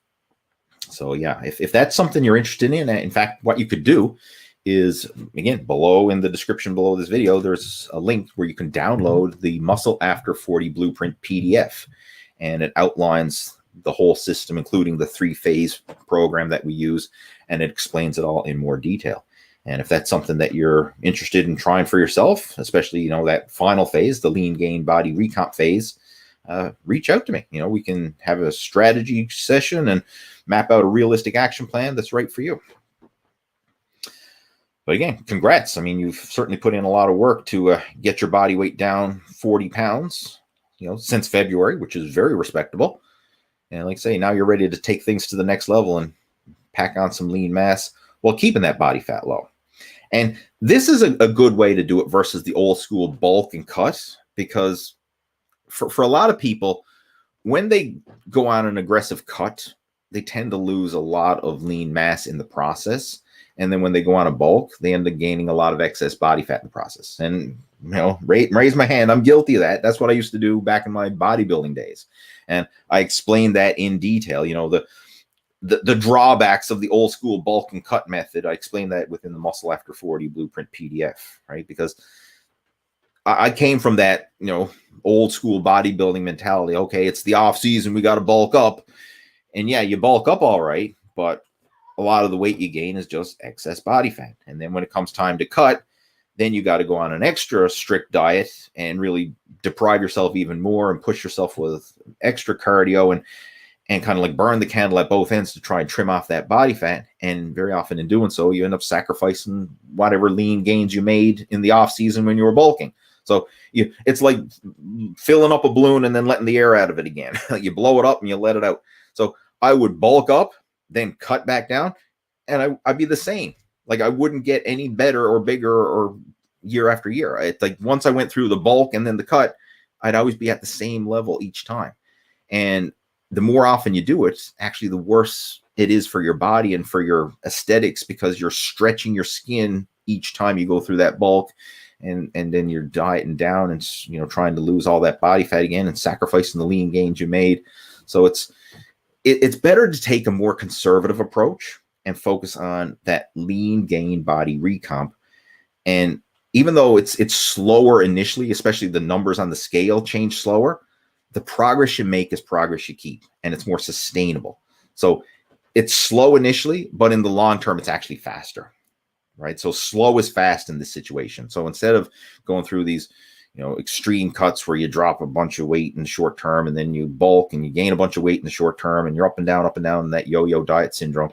So yeah, if that's something you're interested in fact, what you could do is, again, below in the description below this video, there's a link where you can download the Muscle After 40 Blueprint PDF. And it outlines the whole system, including the 3-phase program that we use, and it explains it all in more detail. And if that's something that you're interested in trying for yourself, especially, you know, that final phase, the lean gain body recomp phase, reach out to me. You know, we can have a strategy session and map out a realistic action plan that's right for you. But again, congrats. I mean, you've certainly put in a lot of work to get your body weight down 40 pounds. You know, since February, which is very respectable. And like I say, now you're ready to take things to the next level and pack on some lean mass while keeping that body fat low. And this is a good way to do it versus the old school bulk and cut, because for a lot of people, when they go on an aggressive cut, they tend to lose a lot of lean mass in the process. And then when they go on a bulk, they end up gaining a lot of excess body fat in the process. And, you know, raise my hand, I'm guilty of that. That's what I used to do back in my bodybuilding days. And I explained that in detail. You know, the drawbacks of the old school bulk and cut method. I explained that within the Muscle After 40 Blueprint PDF, right? Because I came from that, old school bodybuilding mentality. Okay, it's the off season, we got to bulk up. And yeah, you bulk up all right, but a lot of the weight you gain is just excess body fat. And then when it comes time to cut, then you got to go on an extra strict diet and really deprive yourself even more and push yourself with extra cardio and kind of like burn the candle at both ends to try and trim off that body fat. And very often in doing so, you end up sacrificing whatever lean gains you made in the off season when you were bulking. So it's like filling up a balloon and then letting the air out of it again. You blow it up and you let it out. So I would bulk up, then cut back down, and I'd be the same. Like I wouldn't get any better or bigger or year after year. It's like once I went through the bulk and then the cut, I'd always be at the same level each time. And the more often you do it, actually the worse it is for your body and for your aesthetics, because you're stretching your skin each time you go through that bulk. And then you're dieting down and trying to lose all that body fat again and sacrificing the lean gains you made. So it's better to take a more conservative approach and focus on that lean gain body recomp. And even though it's slower initially, especially the numbers on the scale change slower, the progress you make is progress you keep, and it's more sustainable. So it's slow initially, but in the long term, it's actually faster. Right. So slow is fast in this situation. So instead of going through these, extreme cuts where you drop a bunch of weight in the short term and then you bulk and you gain a bunch of weight in the short term and you're up and down in that yo-yo diet syndrome,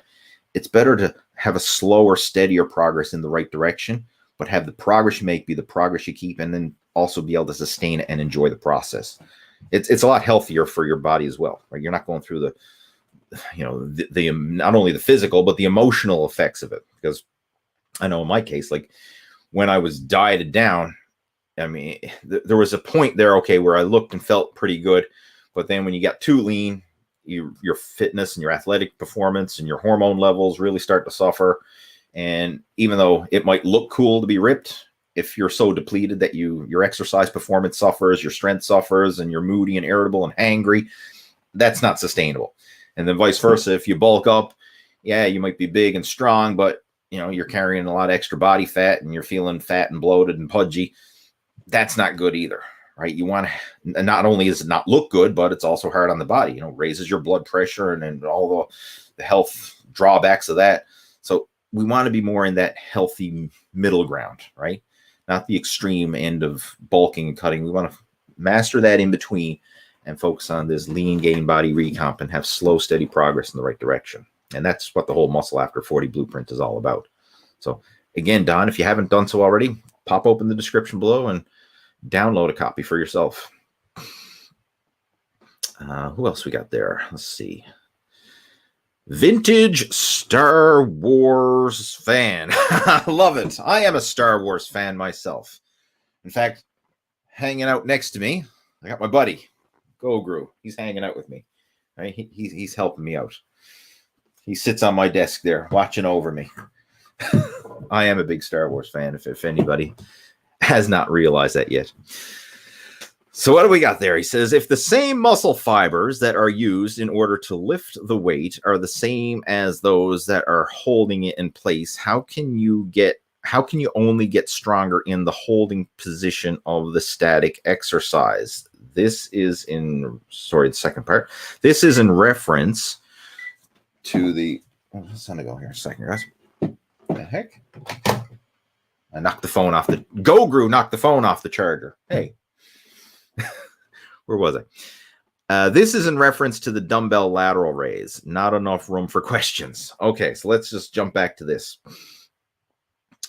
it's better to have a slower, steadier progress in the right direction, but have the progress you make be the progress you keep, and then also be able to sustain it and enjoy the process. It's a lot healthier for your body as well, right? You're not going through the not only the physical, but the emotional effects of it. Because I know in my case, like when I was dieted down, I mean, there was a point there, okay, where I looked and felt pretty good. But then when you got too lean, your fitness and your athletic performance and your hormone levels really start to suffer. And even though it might look cool to be ripped, if you're so depleted that your exercise performance suffers, your strength suffers, and you're moody and irritable and hangry, that's not sustainable. And then vice versa, if you bulk up, yeah, you might be big and strong, but you're carrying a lot of extra body fat and you're feeling fat and bloated and pudgy. That's not good either, right? You want to, not only does it not look good, but it's also hard on the body, raises your blood pressure and all the health drawbacks of that. So we want to be more in that healthy middle ground, right? Not the extreme end of bulking and cutting. We want to master that in between and focus on this lean gain body recomp and have slow, steady progress in the right direction. And that's what the whole Muscle After 40 Blueprint is all about. So again, Don, if you haven't done so already, pop open the description below and download a copy for yourself. Who else we got there? Let's see. Vintage Star Wars fan. I love it. I am a Star Wars fan myself. In fact, hanging out next to me, I got my buddy, Gogru. He's hanging out with me. Right? He's helping me out. He sits on my desk there, watching over me. I am a big Star Wars fan, if anybody has not realized that yet. So what do we got there? He says, if the same muscle fibers that are used in order to lift the weight are the same as those that are holding it in place, how can you only get stronger in the holding position of the static exercise? This is the second part. This is in reference to the, let's go here a second, guys. What the heck? I knocked the phone off Gogru knocked the phone off the charger. Hey, where was I? This is in reference to the dumbbell lateral raise. Not enough room for questions. Okay, so let's just jump back to this.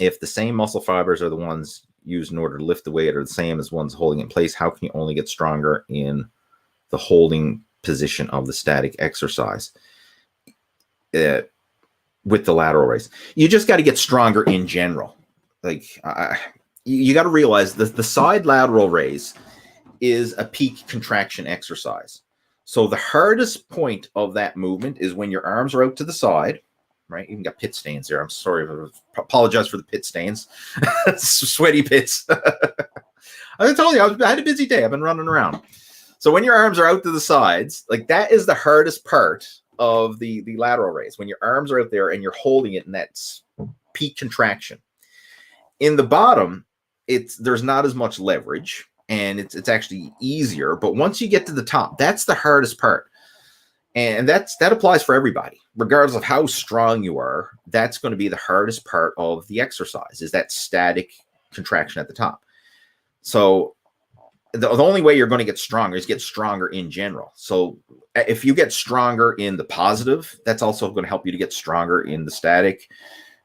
If the same muscle fibers are the ones used in order to lift the weight are the same as ones holding it in place, how can you only get stronger in the holding position of the static exercise? With the lateral raise, you just got to get stronger in general. Like you got to realize that the side lateral raise is a peak contraction exercise. So the hardest point of that movement is when your arms are out to the side, right? You even got pit stains there. I'm sorry. Apologize for the pit stains. Sweaty pits. I told you I had a busy day. I've been running around. So when your arms are out to the sides, like that is the hardest part of the lateral raise, when your arms are out there and you're holding it in that peak contraction. In the bottom, there's not as much leverage, and it's actually easier. But once you get to the top, that's the hardest part. And that applies for everybody, regardless of how strong you are. That's going to be the hardest part of the exercise, is that static contraction at the top. So the only way you're going to get stronger is get stronger in general. So if you get stronger in the positive, that's also going to help you to get stronger in the static.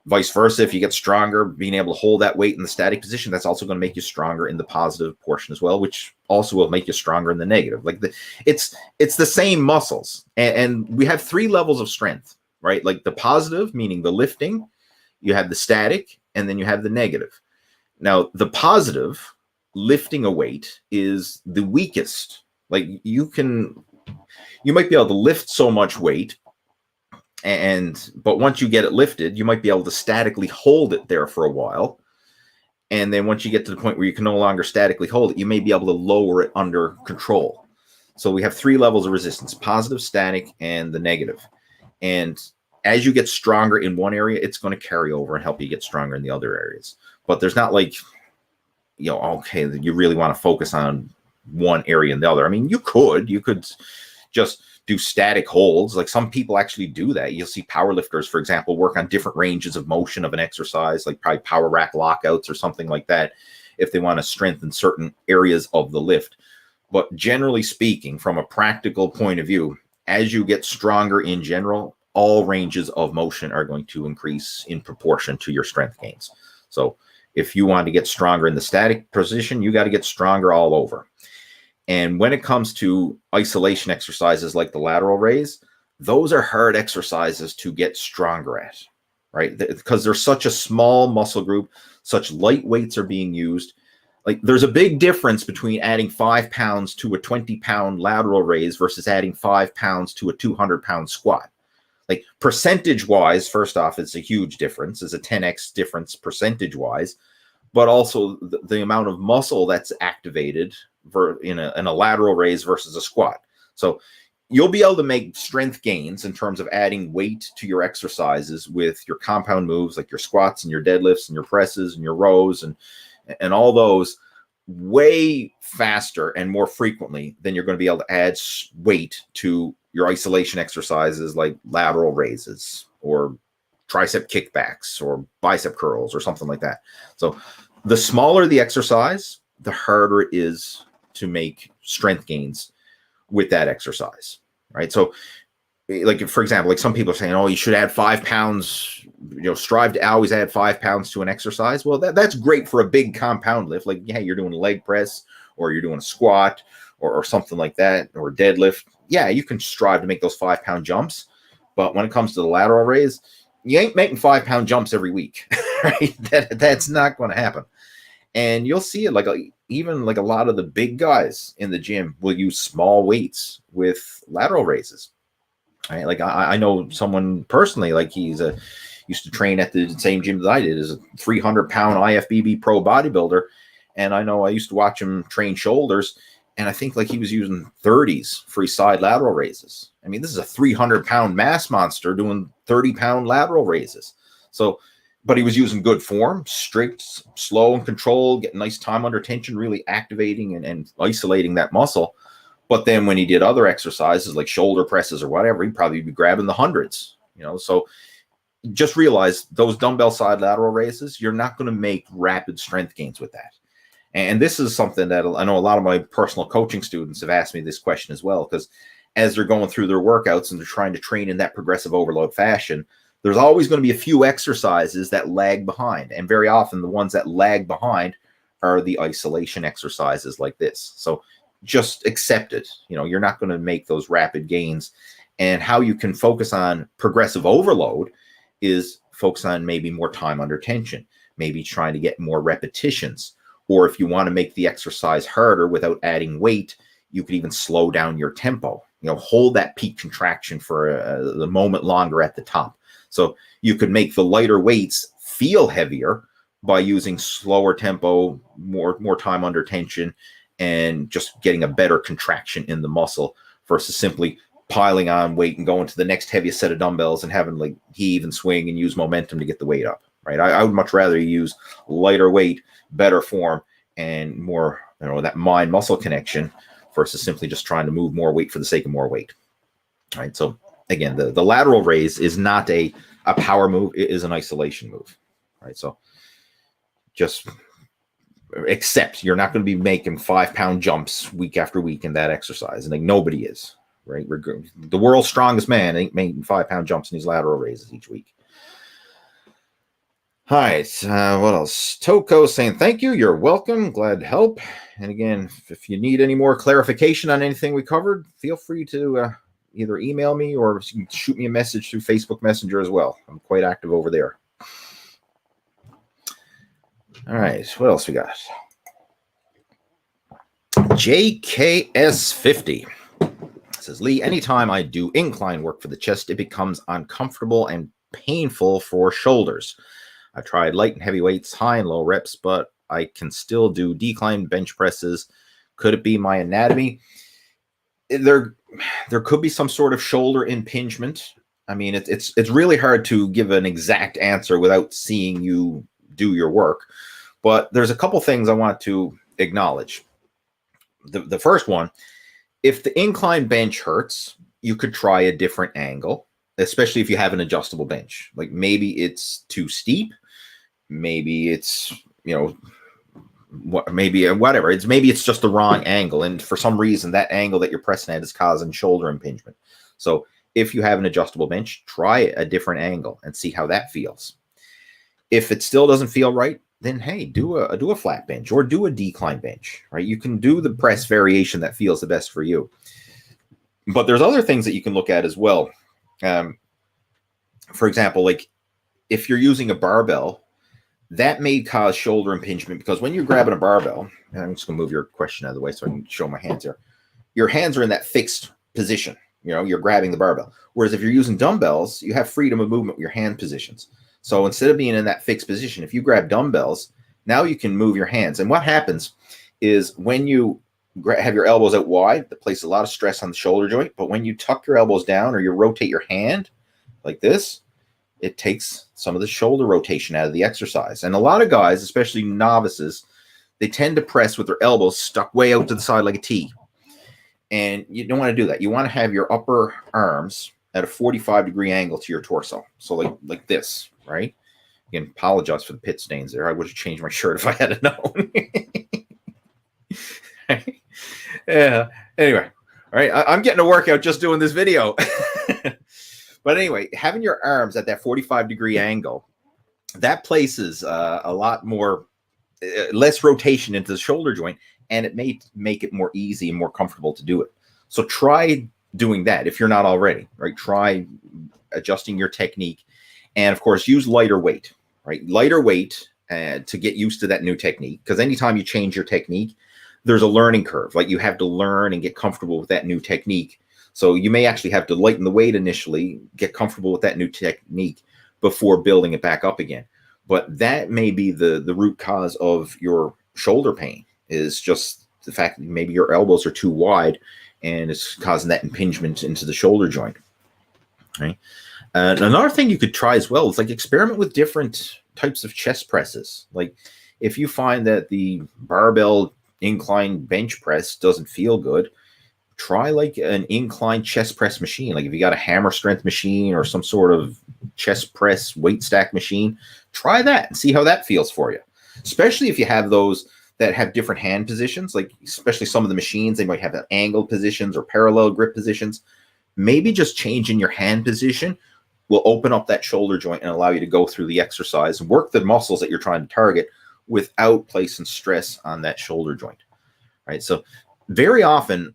Vice versa, if you get stronger, being able to hold that weight in the static position, that's also going to make you stronger in the positive portion as well, which also will make you stronger in the negative. Like it's the same muscles, and we have 3 levels of strength, right? Like the positive, meaning the lifting, you have the static, and then you have the negative. Now, the positive, lifting a weight, is the weakest. Like you might be able to lift so much weight, but once you get it lifted, you might be able to statically hold it there for a while. And then once you get to the point where you can no longer statically hold it, you may be able to lower it under control. So we have 3 levels of resistance: positive, static, and the negative. And as you get stronger in one area, it's going to carry over and help you get stronger in the other areas. But there's not like, okay, you really want to focus on one area and the other. I mean, you could just do static holds. Like some people actually do that. You'll see powerlifters, for example, work on different ranges of motion of an exercise, like probably power rack lockouts or something like that, if they want to strengthen certain areas of the lift. But generally speaking, from a practical point of view, as you get stronger in general, all ranges of motion are going to increase in proportion to your strength gains. So if you want to get stronger in the static position, you got to get stronger all over. And when it comes to isolation exercises like the lateral raise, those are hard exercises to get stronger at, right? Because they're such a small muscle group, such light weights are being used. Like there's a big difference between adding 5 pounds to a 20-pound lateral raise versus adding 5 pounds to a 200-pound squat. Like percentage-wise, first off, it's a huge difference. It's a 10x difference percentage-wise, but also the amount of muscle that's activated in a lateral raise versus a squat. So you'll be able to make strength gains in terms of adding weight to your exercises with your compound moves, like your squats and your deadlifts and your presses and your rows and all those, way faster and more frequently than you're going to be able to add weight to your isolation exercises like lateral raises or tricep kickbacks or bicep curls or something like that. So the smaller the exercise, the harder it is to make strength gains with that exercise, right? So like, for example, like some people are saying, oh, you should add 5 pounds, strive to always add 5 pounds to an exercise. Well, that's great for a big compound lift. Like, yeah, you're doing a leg press or you're doing a squat or something like that, or deadlift. Yeah, you can strive to make those 5 pound jumps. But when it comes to the lateral raise, you ain't making 5 pound jumps every week, right? That's not going to happen. And you'll see it even a lot of the big guys in the gym will use small weights with lateral raises. Right? Like I know someone personally, like he's used to train at the same gym that I did, as a 300-pound IFBB pro bodybuilder. And I know I used to watch him train shoulders, and I think like he was using 30s for his side lateral raises. I mean, this is a 300-pound mass monster doing 30-pound lateral raises. So, but he was using good form, strict, slow and controlled, getting nice time under tension, really activating and isolating that muscle. But then when he did other exercises like shoulder presses or whatever, he'd probably be grabbing the hundreds, So just realize those dumbbell side lateral raises, you're not going to make rapid strength gains with that. And this is something that I know a lot of my personal coaching students have asked me this question as well, because as they're going through their workouts and they're trying to train in that progressive overload fashion, there's always going to be a few exercises that lag behind. And very often the ones that lag behind are the isolation exercises like this. So just accept it. You're not going to make those rapid gains. And how you can focus on progressive overload is focus on maybe more time under tension, maybe trying to get more repetitions. Or if you want to make the exercise harder without adding weight, you could even slow down your tempo. Hold that peak contraction for a moment longer at the top. So you could make the lighter weights feel heavier by using slower tempo, more time under tension, and just getting a better contraction in the muscle versus simply piling on weight and going to the next heaviest set of dumbbells and having like heave and swing and use momentum to get the weight up, right? I would much rather use lighter weight, better form, and more, that mind muscle connection versus simply just trying to move more weight for the sake of more weight, right? So again, the lateral raise is not a power move. It is an isolation move, right? So just accept you're not going to be making 5-pound jumps week after week in that exercise. And like nobody is, right? The world's strongest man ain't making 5-pound jumps in these lateral raises each week. All right. What else? Toko saying, thank you. You're welcome. Glad to help. And again, if you need any more clarification on anything we covered, feel free to either email me or you can shoot me a message through Facebook Messenger as well. I'm quite active over there. All right, what else we got? JKS50 says, Lee, anytime I do incline work for the chest, it becomes uncomfortable and painful for shoulders. I tried light and heavy weights, high and low reps, but I can still do decline bench presses. Could it be my anatomy? There could be some sort of shoulder impingement. I mean, it's really hard to give an exact answer without seeing you do your work. But there's a couple things I want to acknowledge. The first one, if the incline bench hurts, you could try a different angle, especially if you have an adjustable bench. Like maybe it's too steep, maybe it's, maybe it's just the wrong angle. And for some reason, that angle that you're pressing at is causing shoulder impingement. So if you have an adjustable bench, try a different angle and see how that feels. If it still doesn't feel right, then hey, do a flat bench or do a decline bench, right? You can do the press variation that feels the best for you. But there's other things that you can look at as well. For example, like if you're using a barbell, that may cause shoulder impingement because when you're grabbing a barbell, and I'm just gonna move your question out of the way so I can show my hands here. Your hands are in that fixed position. You're grabbing the barbell. Whereas if you're using dumbbells, you have freedom of movement with your hand positions. So instead of being in that fixed position, if you grab dumbbells, now you can move your hands. And what happens is when you have your elbows out wide, that places a lot of stress on the shoulder joint. But when you tuck your elbows down or you rotate your hand like this, it takes some of the shoulder rotation out of the exercise. And a lot of guys, especially novices, they tend to press with their elbows stuck way out to the side like a T. And you don't want to do that. You want to have your upper arms at a 45-degree angle to your torso. So like this. Right? Again, apologize for the pit stains there. I would have changed my shirt if I had known. Yeah. Anyway, all right. I'm getting a workout just doing this video. But anyway, having your arms at that 45-degree angle, that places a lot more, less rotation into the shoulder joint, and it may make it more easy and more comfortable to do it. So try doing that if you're not already, right? Try adjusting your technique. And of course, use lighter weight, right? Lighter weight to get used to that new technique. Because anytime you change your technique, there's a learning curve. Like you have to learn and get comfortable with that new technique. So you may actually have to lighten the weight initially, get comfortable with that new technique before building it back up again. But that may be the root cause of your shoulder pain, is just the fact that maybe your elbows are too wide and it's causing that impingement into the shoulder joint, right? Another thing you could try as well is like experiment with different types of chest presses. Like if you find that the barbell incline bench press doesn't feel good, try like an incline chest press machine. Like if you got a hammer strength machine or some sort of chest press weight stack machine, try that and see how that feels for you. Especially if you have those that have different hand positions, like especially some of the machines, they might have angled positions or parallel grip positions. Maybe just changing your hand position will open up that shoulder joint and allow you to go through the exercise and work the muscles that you're trying to target without placing stress on that shoulder joint, right? So very often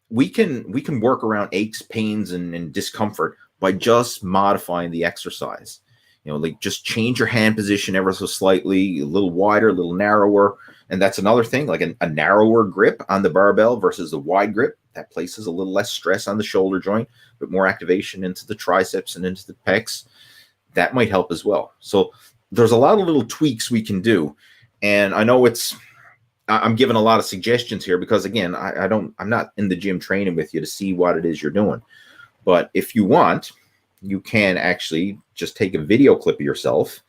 we can work around aches, pains, and discomfort by just modifying the exercise. Like just change your hand position ever so slightly, a little wider, a little narrower. And that's another thing, like a narrower grip on the barbell versus a wide grip. That places a little less stress on the shoulder joint, but more activation into the triceps and into the pecs. That might help as well. So there's a lot of little tweaks we can do. And I know it's I'm giving a lot of suggestions here because, again, I'm not in the gym training with you to see what it is you're doing. But if you want, you can actually just take a video clip of yourself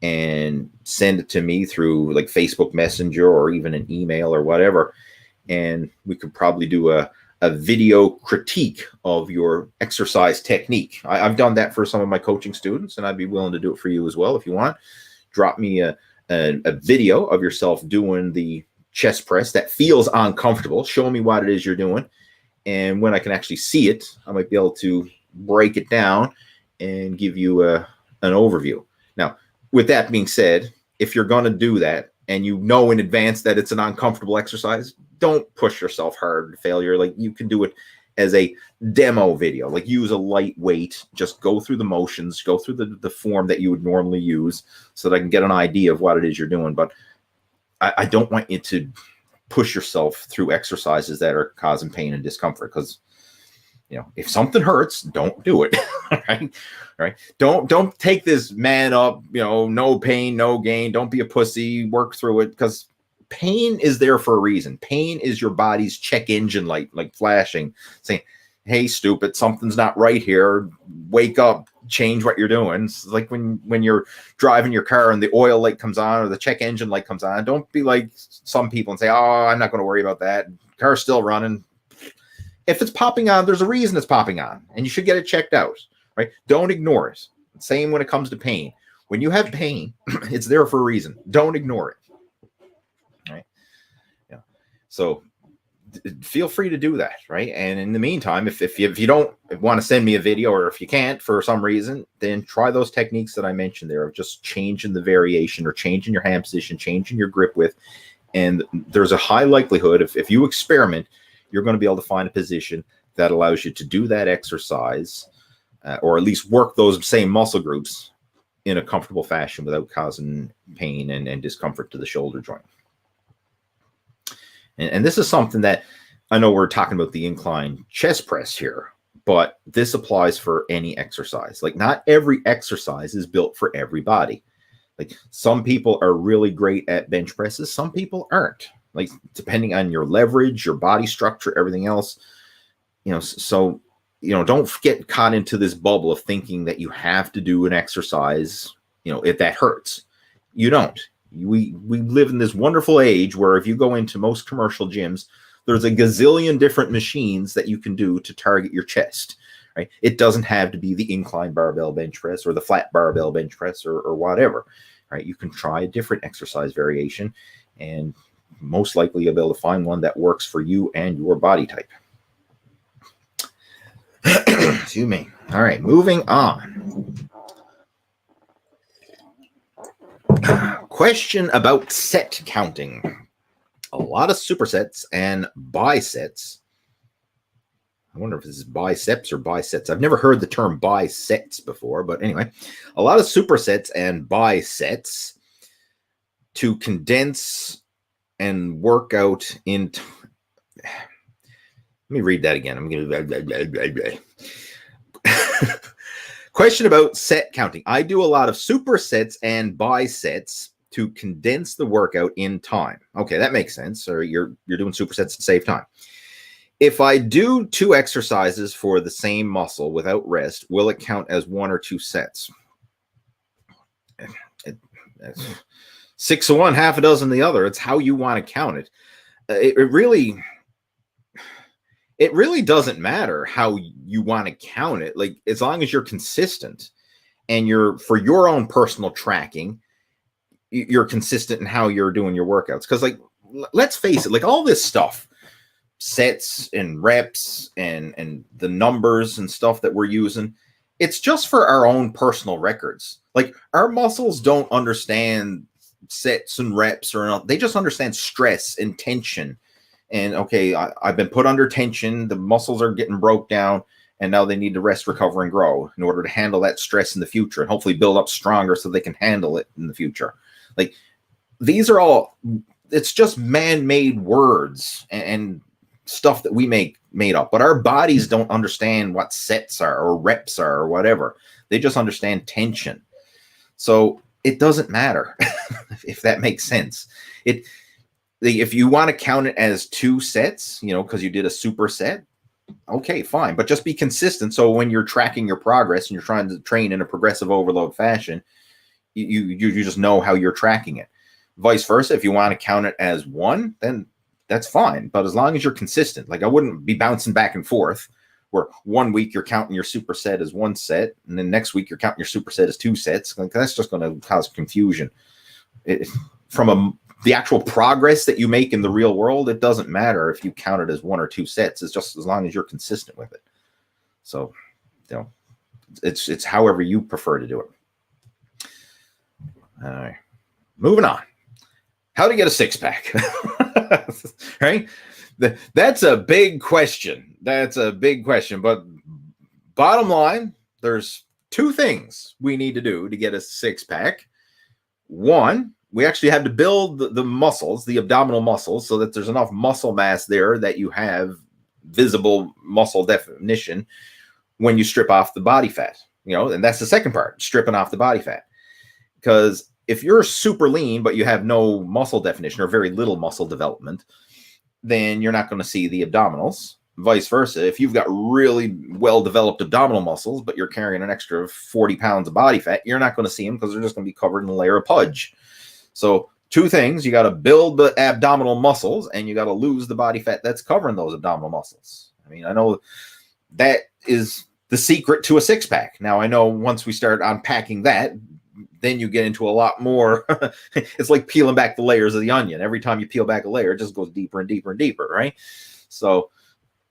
and send it to me through like Facebook Messenger or even an email or whatever. And we could probably do a video critique of your exercise technique. I've done that for some of my coaching students, and I'd be willing to do it for you as well if you want. Drop me a video of yourself doing the chest press that feels uncomfortable. Show me what it is you're doing. And when I can actually see it, I might be able to break it down and give you an overview. Now, with that being said, if you're going to do that and you know in advance that it's an uncomfortable exercise, don't push yourself hard to failure. Like, you can do it as a demo video, like use a lightweight, just go through the motions, go through the form that you would normally use so that I can get an idea of what it is you're doing. But I don't want you to push yourself through exercises that are causing pain and discomfort, because, you know, if something hurts, don't do it. Right? Don't take this man up, you know, no pain, no gain. Don't be a pussy, work through it, because pain is there for a reason. Pain is your body's check engine light, like flashing, saying, hey, stupid, something's not right here. Wake up, change what you're doing. It's like when you're driving your car and the oil light comes on or the check engine light comes on. Don't be like some people and say, oh, I'm not going to worry about that. Car's still running. If it's popping on, there's a reason it's popping on, and you should get it checked out, right? Don't ignore it. Same when it comes to pain. When you have pain, it's there for a reason. Don't ignore it. Right? Yeah. So feel free to do that, right? And in the meantime, if you don't want to send me a video, or if you can't for some reason, then try those techniques that I mentioned there of just changing the variation or changing your hand position, changing your grip width. And there's a high likelihood if you experiment, you're going to be able to find a position that allows you to do that exercise, or at least work those same muscle groups in a comfortable fashion without causing pain and discomfort to the shoulder joint. And this is something that I know we're talking about the incline chest press here, but this applies for any exercise. Like, not every exercise is built for everybody. Like, some people are really great at bench presses. Some people aren't, like, depending on your leverage, your body structure, everything else, you know, so, you know, don't get caught into this bubble of thinking that you have to do an exercise, you know, if that hurts. You don't. We live in this wonderful age where if you go into most commercial gyms, there's a gazillion different machines that you can do to target your chest, right? It doesn't have to be the incline barbell bench press or the flat barbell bench press or whatever, right? You can try a different exercise variation, and most likely you'll be able to find one that works for you and your body type. Excuse me. All right, moving on. Question about set counting. A lot of supersets and bisets. I wonder if this is biceps or bisets. I've never heard the term bisets before, but anyway, a lot of supersets and bisets to condense and work out in. Let me read that again. I'm going to. Question about set counting. I do a lot of supersets and bisets to condense the workout in time. Okay, that makes sense. Or you're doing supersets to save time. If I do 2 exercises for the same muscle without rest, will it count as 1 or 2 sets? 6 of one, half a dozen the other. It's how you want to count it. It really doesn't matter how you want to count it. Like, as long as you're consistent and you're, for your own personal tracking, you're consistent in how you're doing your workouts. Because, like, let's face it, like, all this stuff, sets and reps and the numbers and stuff that we're using, it's just for our own personal records. Like, our muscles don't understand sets and reps or not. They just understand stress and tension. And okay, I've been put under tension, the muscles are getting broke down, and now they need to rest, recover, and grow in order to handle that stress in the future and hopefully build up stronger so they can handle it in the future. Like, these are all, it's just man-made words and stuff that we made up. But our bodies don't understand what sets are or reps are or whatever. They just understand tension. So it doesn't matter if that makes sense. if you want to count it as 2 sets, because you did a superset, okay, fine. But just be consistent. So when you're tracking your progress and you're trying to train in a progressive overload fashion, you just know how you're tracking it. Vice versa, if you want to count it as 1, then that's fine. But as long as you're consistent, like I wouldn't be bouncing back and forth where 1 week you're counting your superset as 1 set, and then next week you're counting your superset as 2 sets. Like, that's just going to cause confusion. The actual progress that you make in the real world, it doesn't matter if you count it as 1 or 2 sets. It's just as long as you're consistent with it. So, it's however you prefer to do it. All right, moving on. How to get a 6-pack, right? That's a big question. That's a big question. But bottom line, there's 2 things we need to do to get a 6-pack. One, we actually have to build the muscles, the abdominal muscles, so that there's enough muscle mass there that you have visible muscle definition when you strip off the body fat. And that's the second part, stripping off the body fat. Because if you're super lean, but you have no muscle definition or very little muscle development, then you're not going to see the abdominals. Vice versa, if you've got really well-developed abdominal muscles, but you're carrying an extra 40 pounds of body fat, you're not going to see them because they're just going to be covered in a layer of pudge. So 2 things, you got to build the abdominal muscles and you got to lose the body fat that's covering those abdominal muscles. I mean, I know that is the secret to a 6-pack. Now, I know once we start unpacking that, then you get into a lot more. It's like peeling back the layers of the onion. Every time you peel back a layer, it just goes deeper and deeper and deeper, right? So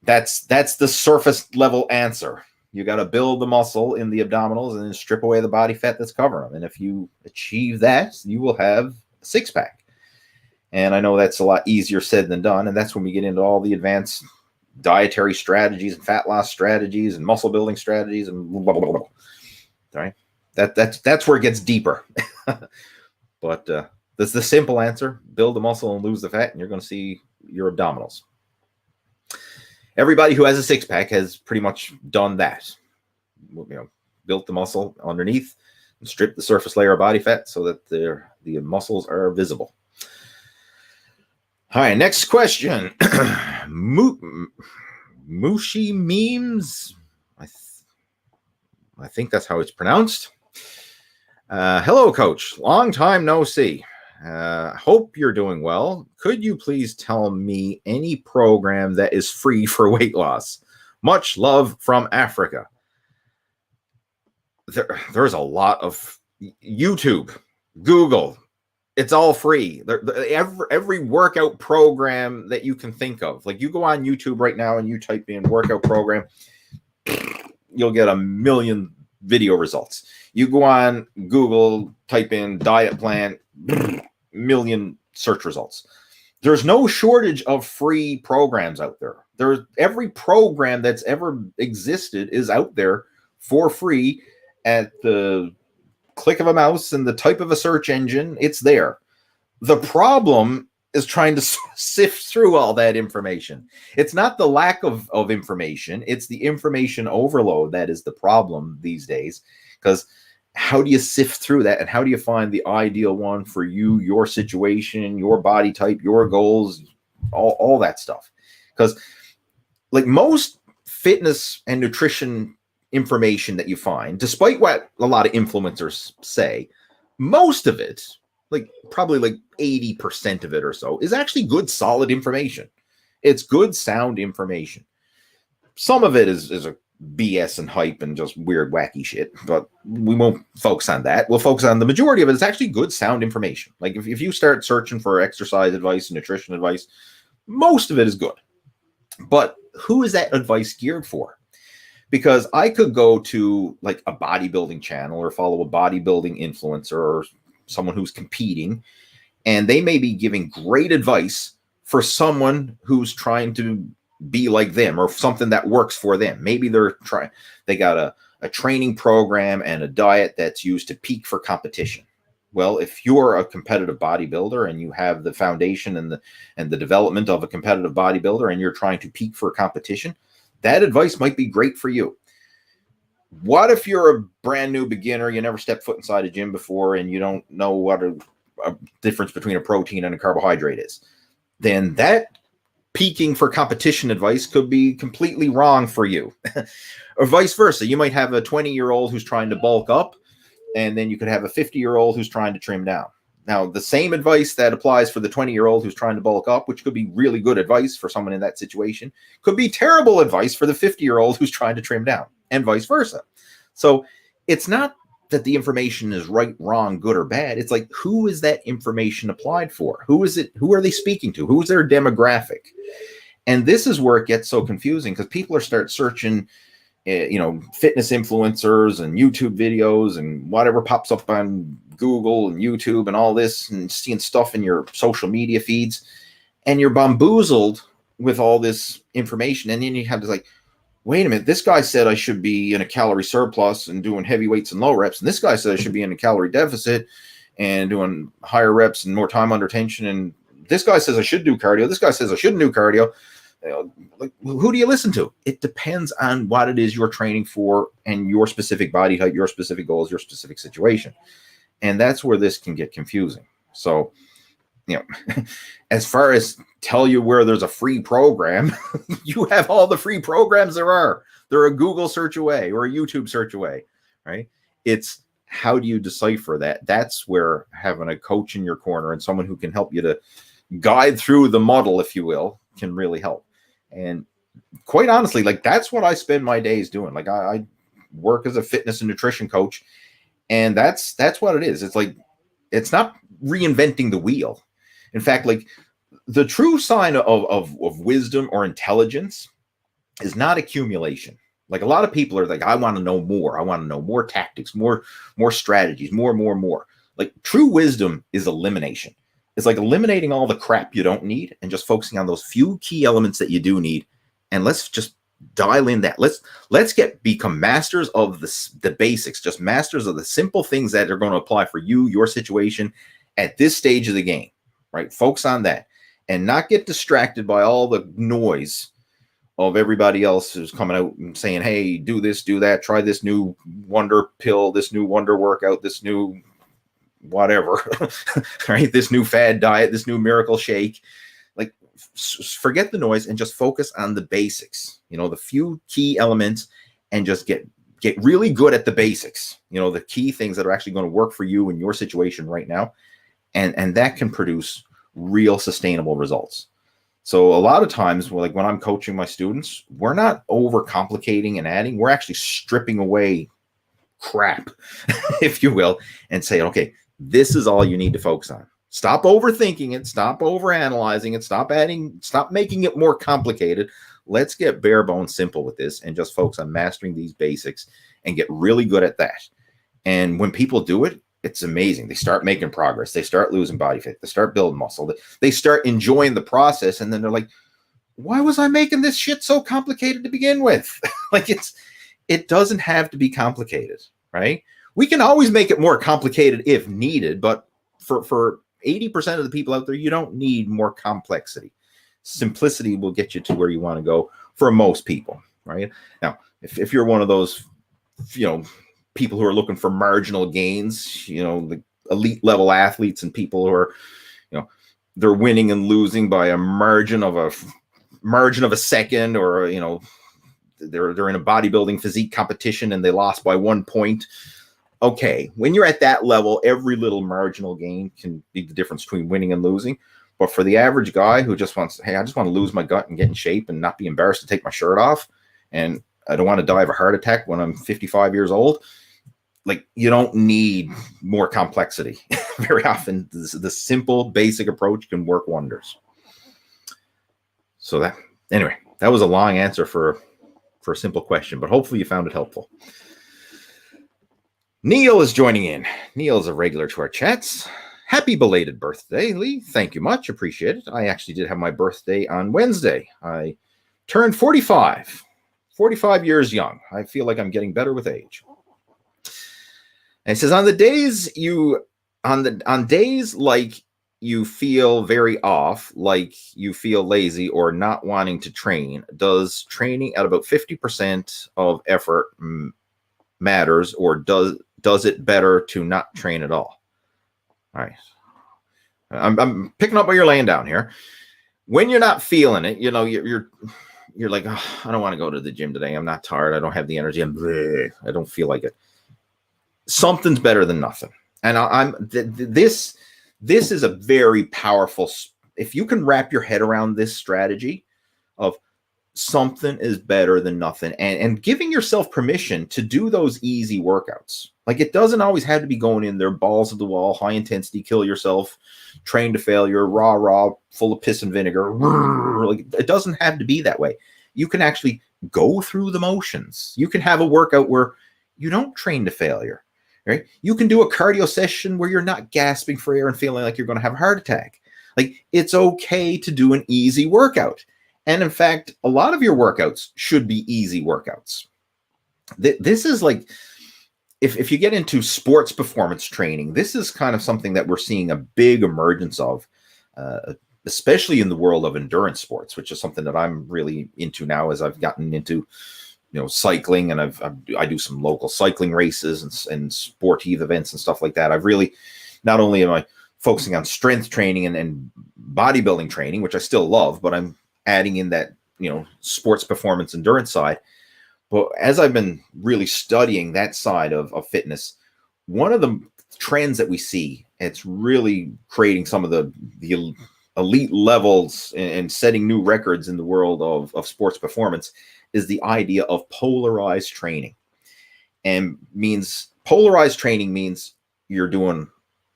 that's the surface level answer. You got to build the muscle in the abdominals and then strip away the body fat that's covering them. And if you achieve that, you will have a 6-pack. And I know that's a lot easier said than done. And that's when we get into all the advanced dietary strategies and fat loss strategies and muscle building strategies and blah, blah, blah, blah. Right? That's where it gets deeper. But that's the simple answer. Build the muscle and lose the fat, and you're going to see your abdominals. Everybody who has a 6-pack has pretty much done that. Built the muscle underneath and stripped the surface layer of body fat so that the muscles are visible. All right, next question. Mushi memes. I think that's how it's pronounced. Hello, Coach. Long time no see. Hope you're doing well. Could you please tell me any program that is free for weight loss? Much love from Africa. There's a lot of YouTube, Google. It's all free. Every workout program that you can think of. Like, you go on YouTube right now and you type in workout program, you'll get a million video results. You go on Google, type in diet plan, million search results. There's no shortage of free programs out there. Every program that's ever existed is out there for free at the click of a mouse and the type of a search engine. It's there. The problem is trying to sift through all that information. It's not the lack of information. It's the information overload that is the problem these days. Because how do you sift through that? And how do you find the ideal one for you, your situation, your body type, your goals, all that stuff? Because like most fitness and nutrition information that you find, despite what a lot of influencers say, most of it, like probably like 80% of it or so, is actually good, solid information. It's good, sound information. Some of it is a BS and hype and just weird, wacky shit, but we won't focus on that. We'll focus on the majority of it. It's actually good, sound information. Like if you start searching for exercise advice and nutrition advice, most of it is good. But who is that advice geared for? Because I could go to like a bodybuilding channel or follow a bodybuilding influencer or someone who's competing, and they may be giving great advice for someone who's trying to be like them or something that works for them. Maybe they got a training program and a diet that's used to peak for competition. Well, if you're a competitive bodybuilder and you have the foundation and the development of a competitive bodybuilder and you're trying to peak for competition, that advice might be great for you. What if you're a brand new beginner, you never stepped foot inside a gym before, and you don't know what a difference between a protein and a carbohydrate is? then that peaking for competition advice could be completely wrong for you. Or vice versa. You might have a 20-year-old who's trying to bulk up, and then you could have a 50-year-old who's trying to trim down. Now, the same advice that applies for the 20-year-old who's trying to bulk up, which could be really good advice for someone in that situation, could be terrible advice for the 50-year-old who's trying to trim down, and vice versa. So it's not that the information is right, wrong, good, or bad. It's like, who is that information applied for? Who is it? Who are they speaking to? Who's their demographic? And this is where it gets so confusing, because people start searching, fitness influencers and YouTube videos and whatever pops up on Google and YouTube and all this, and seeing stuff in your social media feeds, and you're bamboozled with all this information. And then you have to like, wait a minute, this guy said I should be in a calorie surplus and doing heavy weights and low reps, and this guy said I should be in a calorie deficit and doing higher reps and more time under tension, and this guy says I should do cardio, this guy says I shouldn't do cardio. Like, who do you listen to? It depends on what it is you're training for and your specific body type, your specific goals, your specific situation. And that's where this can get confusing. So, as far as tell you where there's a free program, you have all the free programs there are. They're a Google search away or a YouTube search away, right? It's how do you decipher that? That's where having a coach in your corner and someone who can help you to guide through the muddle, if you will, can really help. And quite honestly, like, that's what I spend my days doing. Like, I work as a fitness and nutrition coach, and that's what it is. It's like, it's not reinventing the wheel. In fact, like, the true sign of wisdom or intelligence is not accumulation. Like, a lot of people are like, I want to know more. I want to know more tactics, more strategies, more. Like, true wisdom is elimination. It's like eliminating all the crap you don't need and just focusing on those few key elements that you do need. And let's just dial in that. Let's become masters of the basics, just masters of the simple things that are going to apply for you, your situation at this stage of the game, right? Focus on that and not get distracted by all the noise of everybody else who's coming out and saying, hey, do this, do that, try this new wonder pill, this new wonder workout, this new whatever, right? This new fad diet, this new miracle shake. Like, forget the noise and just focus on the basics, the few key elements, and just get really good at the basics, the key things that are actually going to work for you in your situation right now. And that can produce real sustainable results. So a lot of times, like when I'm coaching my students, we're not overcomplicating and adding, we're actually stripping away crap, if you will, and say, okay, this is all you need to focus on. Stop overthinking it. Stop overanalyzing it. Stop making it more complicated. Let's get bare bones simple with this and just focus on mastering these basics and get really good at that. And when people do it, it's amazing. They start making progress. They start losing body fat. They start building muscle. They start enjoying the process. And then they're like, why was I making this shit so complicated to begin with? Like, it doesn't have to be complicated, right? We can always make it more complicated if needed, but for 80% of the people out there, you don't need more complexity. Simplicity will get you to where you want to go for most people, right? Now, if you're one of those, people who are looking for marginal gains, the elite level athletes and people who are, they're winning and losing by a margin of a second, or, they're in a bodybuilding physique competition and they lost by 1 point. Okay, when you're at that level, every little marginal gain can be the difference between winning and losing. But for the average guy who just wants, hey, I just want to lose my gut and get in shape and not be embarrassed to take my shirt off, and I don't want to die of a heart attack when I'm 55 years old, like, you don't need more complexity. Very often, the simple, basic approach can work wonders. So that was a long answer for a simple question, but hopefully you found it helpful. Neil is joining in. Neil is a regular to our chats. Happy belated birthday, Lee. Thank you much. Appreciate it. I actually did have my birthday on Wednesday. I turned 45 years young. I feel like I'm getting better with age. And it says, on days like you feel very off, like you feel lazy or not wanting to train, does training at about 50% of effort matters, or does it better to not train at all? All right. I'm picking up what you're laying down here. when you're not feeling it, you're like, oh, I don't want to go to the gym today. I'm not tired. I don't have the energy. I don't feel like it. Something's better than nothing. And this is a very powerful. If you can wrap your head around this strategy of something is better than nothing, and giving yourself permission to do those easy workouts. Like, it doesn't always have to be going in there, balls to the wall, high intensity, kill yourself, train to failure, raw, full of piss and vinegar. Like, it doesn't have to be that way. You can actually go through the motions. You can have a workout where you don't train to failure, right? You can do a cardio session where you're not gasping for air and feeling like you're going to have a heart attack. Like, it's okay to do an easy workout. And in fact, a lot of your workouts should be easy workouts. This is like, if you get into sports performance training, this is kind of something that we're seeing a big emergence of, especially in the world of endurance sports, which is something that I'm really into now as I've gotten into, cycling, and I do some local cycling races and sportive events and stuff like that. I've really, not only am I focusing on strength training and bodybuilding training, which I still love, but I'm adding in that, sports performance endurance side. But as I've been really studying that side of fitness, one of the trends that we see, it's really creating some of the elite levels and setting new records in the world of sports performance, is the idea of polarized training. And polarized training means you're doing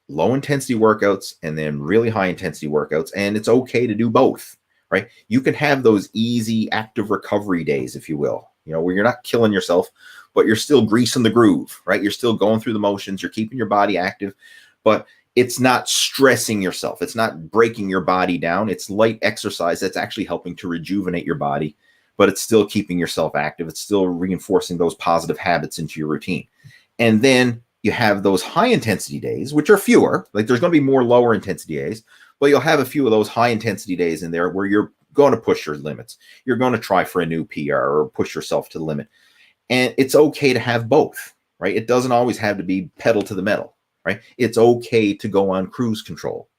low intensity workouts and then really high intensity workouts, and it's okay to do both. Right? You can have those easy active recovery days, if you will, where you're not killing yourself, but you're still greasing the groove, right? You're still going through the motions. You're keeping your body active, but it's not stressing yourself. It's not breaking your body down. It's light exercise that's actually helping to rejuvenate your body, but it's still keeping yourself active. It's still reinforcing those positive habits into your routine. And then you have those high intensity days, which are fewer. Like, there's going to be more lower intensity days, but you'll have a few of those high intensity days in there where you're going to push your limits. You're going to try for a new PR or push yourself to the limit. And it's okay to have both, right? It doesn't always have to be pedal to the metal, right? It's okay to go on cruise control.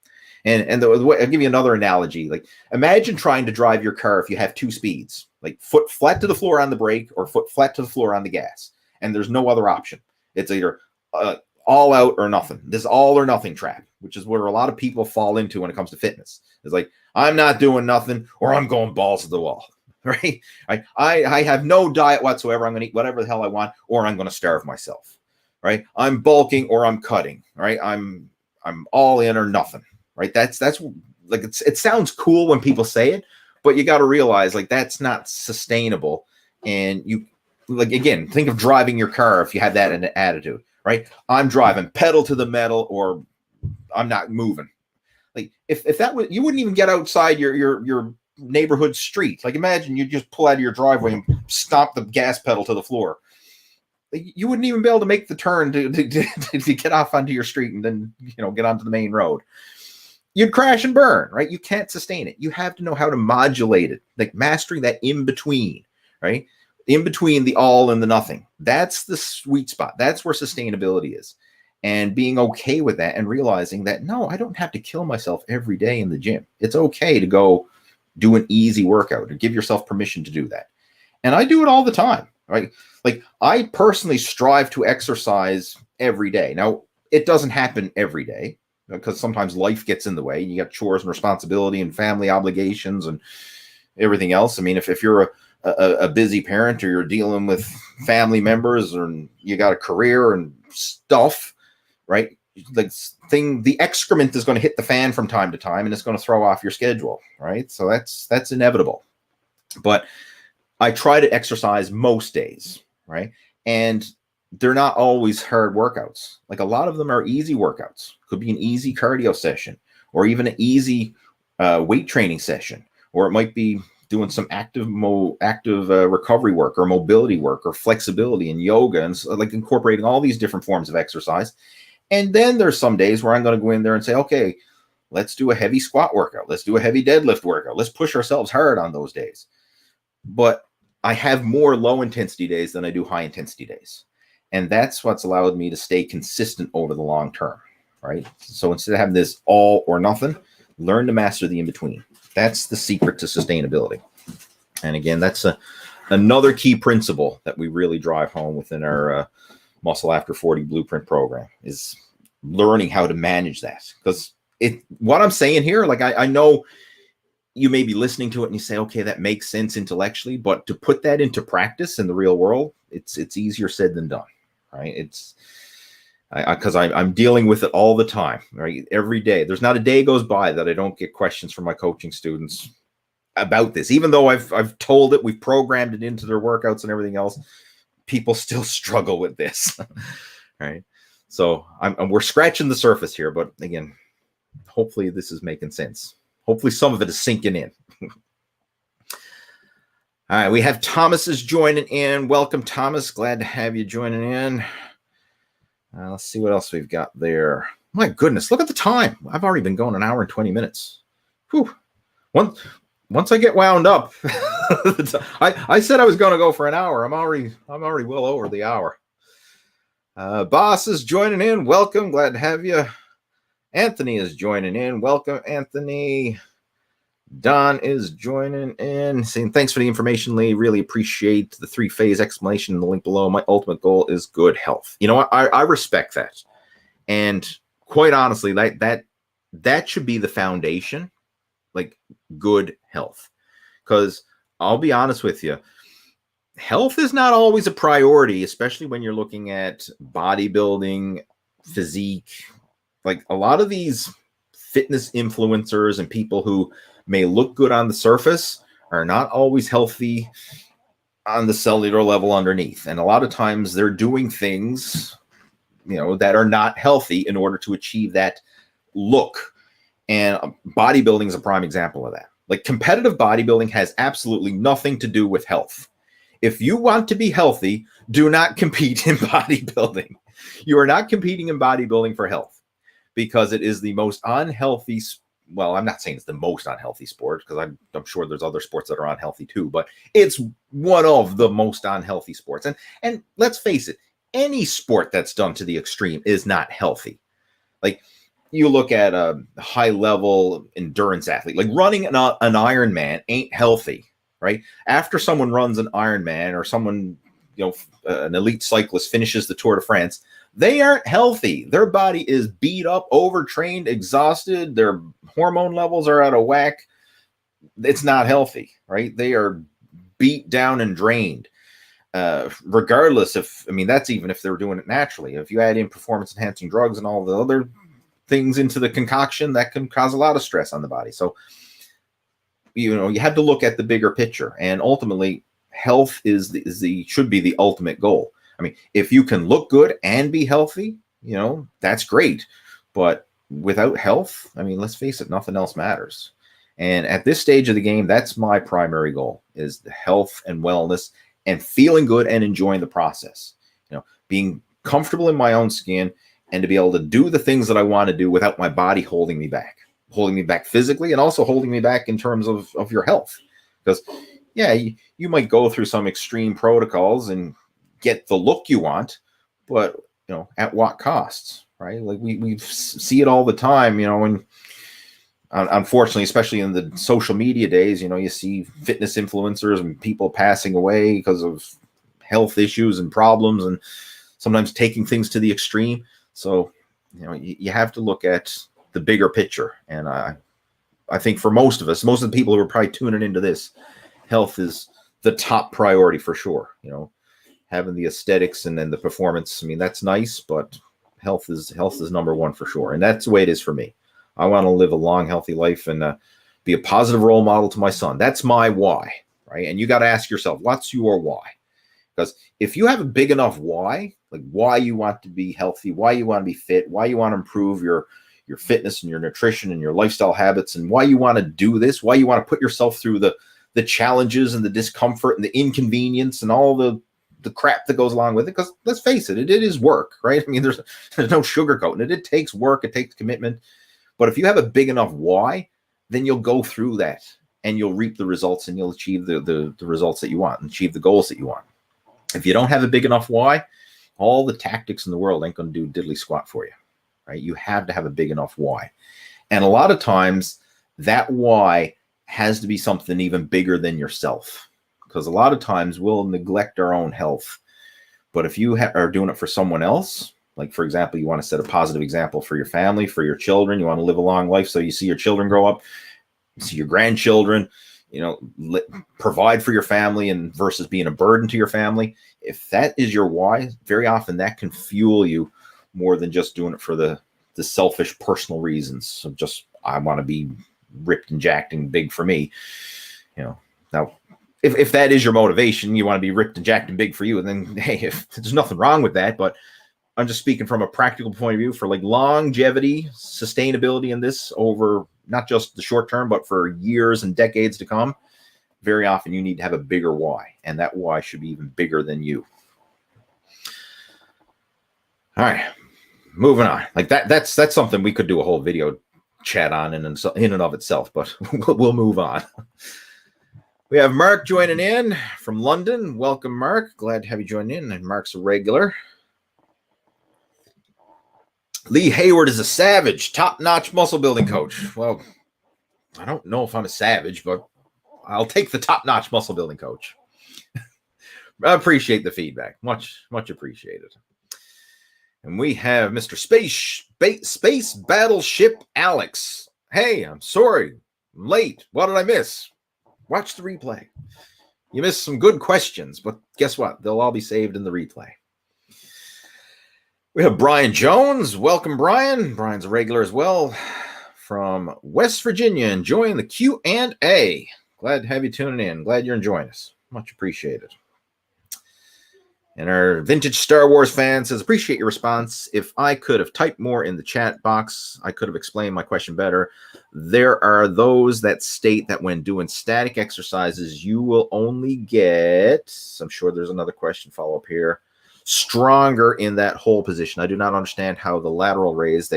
And I'll give you another analogy. Like, imagine trying to drive your car if you have two speeds, like foot flat to the floor on the brake or foot flat to the floor on the gas. And there's no other option. It's either all out or nothing. This all or nothing trap, which is where a lot of people fall into when it comes to fitness. It's like, I'm not doing nothing, or I'm going balls to the wall, right? I have no diet whatsoever. I'm going to eat whatever the hell I want, or I'm going to starve myself, right? I'm bulking or I'm cutting, right? I'm all in or nothing, right? That's like, it sounds cool when people say it, but you got to realize, like, that's not sustainable. And you, like, again, think of driving your car if you had that in an attitude. Right? I'm driving pedal to the metal, or I'm not moving. Like, if that was, you wouldn't even get outside your neighborhood street. Like, imagine you just pull out of your driveway and stomp the gas pedal to the floor. You wouldn't even be able to make the turn to get off onto your street and then, get onto the main road. You'd crash and burn, right? You can't sustain it. You have to know how to modulate it, like mastering that in between, right? In between the all and the nothing. That's the sweet spot. That's where sustainability is. And being okay with that and realizing that, no, I don't have to kill myself every day in the gym. It's okay to go do an easy workout and give yourself permission to do that. And I do it all the time, right? Like, I personally strive to exercise every day. Now, it doesn't happen every day because sometimes life gets in the way. You got chores and responsibility and family obligations and everything else. I mean, if you're a busy parent, or you're dealing with family members, or you got a career and stuff, right? Like, the excrement is going to hit the fan from time to time, and it's going to throw off your schedule, right? So that's inevitable. But I try to exercise most days, right? And they're not always hard workouts. Like, a lot of them are easy workouts. Could be an easy cardio session, or even an easy weight training session, or it might be doing some active recovery work, or mobility work, or flexibility and yoga, and like incorporating all these different forms of exercise. And then there's some days where I'm going to go in there and say, okay, let's do a heavy squat workout. Let's do a heavy deadlift workout. Let's push ourselves hard on those days. But I have more low intensity days than I do high intensity days. And that's what's allowed me to stay consistent over the long term, right? So instead of having this all or nothing, learn to master the in-between. That's the secret to sustainability. And again, that's another key principle that we really drive home within our Muscle After 40 Blueprint program, is learning how to manage that. Because what I'm saying here, like I know you may be listening to it and you say, okay, that makes sense intellectually, but to put that into practice in the real world, it's easier said than done, right? Because I'm dealing with it all the time, right? Every day. There's not a day goes by that I don't get questions from my coaching students about this. Even though I've told it, we've programmed it into their workouts and everything else, people still struggle with this, right? So we're scratching the surface here, but again, hopefully this is making sense. Hopefully some of it is sinking in. All right, we have Thomas is joining in. Welcome, Thomas. Glad to have you joining in. Let's see what else we've got there. My goodness, look at the time. I've already been going an hour and 20 minutes. Whew. Once I get wound up, I said I was going to go for an hour. I'm already well over the hour. Boss is joining in. Welcome. Glad to have you. Anthony is joining in. Welcome, Anthony. Don is joining in. Saying thanks for the information, Lee. Really appreciate the 3-phase explanation in the link below. My ultimate goal is good health. You know what? I respect that. And quite honestly, that should be the foundation, like good health. Because I'll be honest with you, health is not always a priority, especially when you're looking at bodybuilding, physique. Like a lot of these fitness influencers and people who may look good on the surface are not always healthy on the cellular level underneath. And a lot of times they're doing things, that are not healthy in order to achieve that look. And bodybuilding is a prime example of that. Like competitive bodybuilding has absolutely nothing to do with health. If you want to be healthy, do not compete in bodybuilding. You are not competing in bodybuilding for health, because it is the most unhealthy. Well, I'm not saying it's the most unhealthy sport, because I'm sure there's other sports that are unhealthy too, but it's one of the most unhealthy sports. And let's face it, any sport that's done to the extreme is not healthy. Like you look at a high level endurance athlete, like running an Ironman ain't healthy, right? After someone runs an Ironman, or someone, an elite cyclist finishes the Tour de France, they aren't healthy. Their body is beat up, overtrained, exhausted. Their hormone levels are out of whack. It's not healthy, right? They are beat down and drained. Regardless that's even if they're doing it naturally. If you add in performance-enhancing drugs and all the other things into the concoction, that can cause a lot of stress on the body. So, you have to look at the bigger picture. And ultimately, health should be the ultimate goal. If you can look good and be healthy, that's great. But without health, let's face it, nothing else matters. And at this stage of the game, that's my primary goal, is the health and wellness and feeling good and enjoying the process. Being comfortable in my own skin and to be able to do the things that I want to do without my body holding me back physically, and also holding me back in terms of your health. Because, yeah, you might go through some extreme protocols and get the look you want, but at what costs, right? Like we see it all the time, and unfortunately, especially in the social media days, you see fitness influencers and people passing away because of health issues and problems, and sometimes taking things to the extreme. So you have to look at the bigger picture. And I think for most of the people who are probably tuning into this, health is the top priority for sure. Having the aesthetics and then the performance, that's nice, but health is number one for sure. And that's the way it is for me. I want to live a long, healthy life and be a positive role model to my son. That's my why, right? And you got to ask yourself, what's your why? Because if you have a big enough why, like why you want to be healthy, why you want to be fit, why you want to improve your fitness and your nutrition and your lifestyle habits, and why you want to do this, why you want to put yourself through the challenges and the discomfort and the inconvenience and all the crap that goes along with it. Because let's face it, it is work, right? There's no sugarcoating it. It takes work, it takes commitment. But if you have a big enough why, then you'll go through that and you'll reap the results, and you'll achieve the results that you want and achieve the goals that you want. If you don't have a big enough why, all the tactics in the world ain't going to do diddly squat for you, right? You have to have a big enough why. And a lot of times that why has to be something even bigger than yourself, because a lot of times we'll neglect our own health. But if you are doing it for someone else, like, for example, you want to set a positive example for your family, for your children, you want to live a long life so you see your children grow up, you see your grandchildren, provide for your family and versus being a burden to your family. If that is your why, very often that can fuel you more than just doing it for the selfish personal reasons. So just, I want to be ripped and jacked and big for me. Now, if that is your motivation, you want to be ripped and jacked and big for you, and then, hey, if there's nothing wrong with that, but I'm just speaking from a practical point of view for like longevity, sustainability in this over not just the short term, but for years and decades to come. Very often you need to have a bigger why, and that why should be even bigger than you. All right, moving on. Like that's something we could do a whole video chat on in and of itself, but we'll move on. We have Mark joining in from London. Welcome, Mark. Glad to have you join in. And Mark's a regular. Lee Hayward is a savage, top-notch muscle building coach. Well, I don't know if I'm a savage, but I'll take the top-notch muscle building coach. I appreciate the feedback. Much appreciated. And we have Mr. Space Battleship Alex. Hey, I'm sorry. I'm late. What did I miss? Watch the replay. You missed some good questions, but guess what? They'll all be saved in the replay. We have Brian Jones. Welcome, Brian. Brian's a regular as well from West Virginia, enjoying the Q&A. Glad to have you tuning in. Glad you're enjoying us. Much appreciated. And our vintage Star Wars fan says, appreciate your response. If I could have typed more in the chat box, I could have explained my question better. There are those that state that when doing static exercises, you will only get, I'm sure there's another question follow-up here, stronger in that whole position. I do not understand how the lateral raise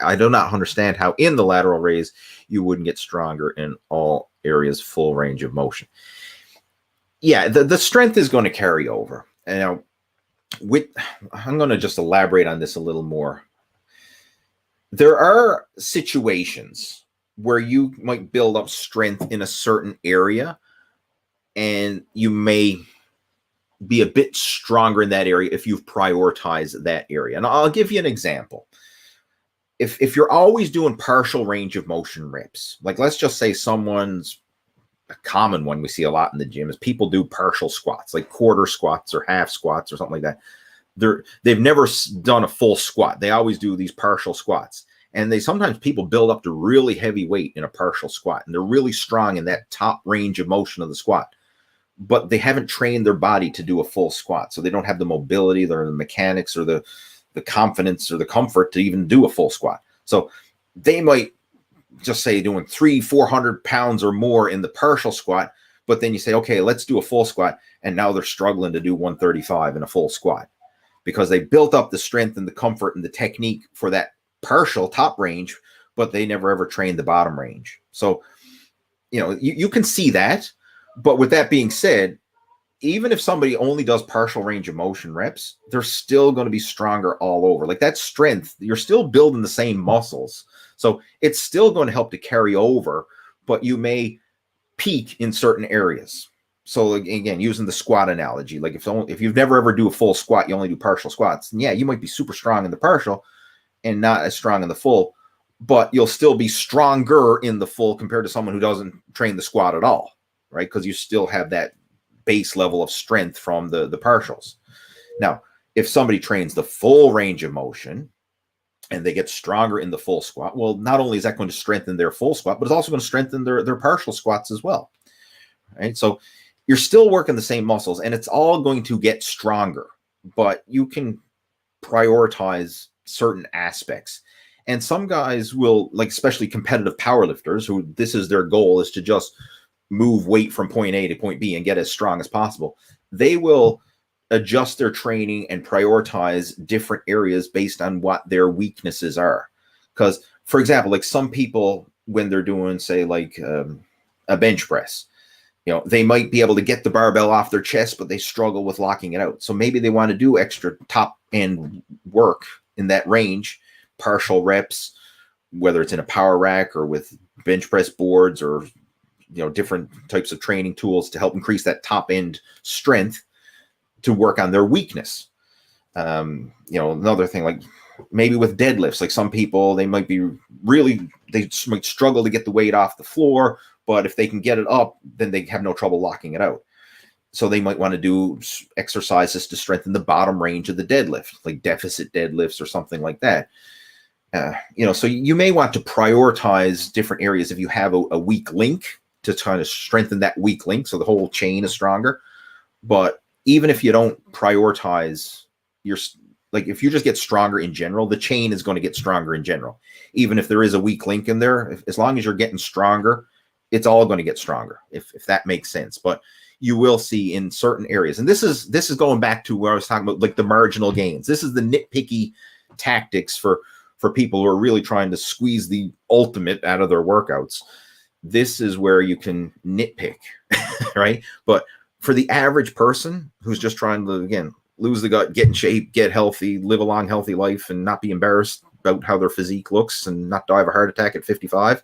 I do not understand how in the lateral raise you wouldn't get stronger in all areas, full range of motion. Yeah, the strength is going to carry over. Now, I'm going to just elaborate on this a little more. There are situations where you might build up strength in a certain area, and you may be a bit stronger in that area if you've prioritized that area. And I'll give you an example. If you're always doing partial range of motion reps, like let's just say someone's, a common one we see a lot in the gym is people do partial squats, like quarter squats or half squats or something like that. They've never done a full squat. They always do these partial squats. And sometimes people build up to really heavy weight in a partial squat, and they're really strong in that top range of motion of the squat, but they haven't trained their body to do a full squat. So they don't have the mobility or the mechanics or the confidence or the comfort to even do a full squat. So they might just say doing 300-400 pounds or more in the partial squat, but then you say, okay, let's do a full squat. And now they're struggling to do 135 in a full squat because they built up the strength and the comfort and the technique for that partial top range, but they never ever trained the bottom range. So, you can see that. But with that being said, even if somebody only does partial range of motion reps, they're still going to be stronger all over. Like that strength, you're still building the same muscles. So it's still going to help to carry over, but you may peak in certain areas. So again, using the squat analogy, like if you've never ever do a full squat, you only do partial squats. And yeah, you might be super strong in the partial and not as strong in the full, but you'll still be stronger in the full compared to someone who doesn't train the squat at all, right? Because you still have that base level of strength from the partials. Now, if somebody trains the full range of motion and they get stronger in the full squat, well, not only is that going to strengthen their full squat, but it's also going to strengthen their partial squats as well, right? So you're still working the same muscles, and it's all going to get stronger, but you can prioritize certain aspects. And some guys will, like especially competitive powerlifters, who this is their goal, is to just move weight from point A to point B and get as strong as possible. They will adjust their training and prioritize different areas based on what their weaknesses are. Because, for example, like some people, when they're doing, say, like a bench press, they might be able to get the barbell off their chest, but they struggle with locking it out. So maybe they want to do extra top end work in that range, partial reps, whether it's in a power rack or with bench press boards or different types of training tools to help increase that top end strength to work on their weakness. Another thing, like maybe with deadlifts, like some people, they might struggle to get the weight off the floor, but if they can get it up, then they have no trouble locking it out. So they might want to do exercises to strengthen the bottom range of the deadlift, like deficit deadlifts or something like that. So you may want to prioritize different areas if you have a weak link to kind of strengthen that weak link so the whole chain is stronger. But even if you don't prioritize if you just get stronger in general, the chain is going to get stronger in general. Even if there is a weak link in there, as long as you're getting stronger, it's all going to get stronger, if that makes sense. But you will see in certain areas, and this is going back to where I was talking about, like the marginal gains. This is the nitpicky tactics for people who are really trying to squeeze the ultimate out of their workouts. This is where you can nitpick, right? But for the average person who's just trying to, again, lose the gut, get in shape, get healthy, live a long, healthy life, and not be embarrassed about how their physique looks and not die of a heart attack at 55,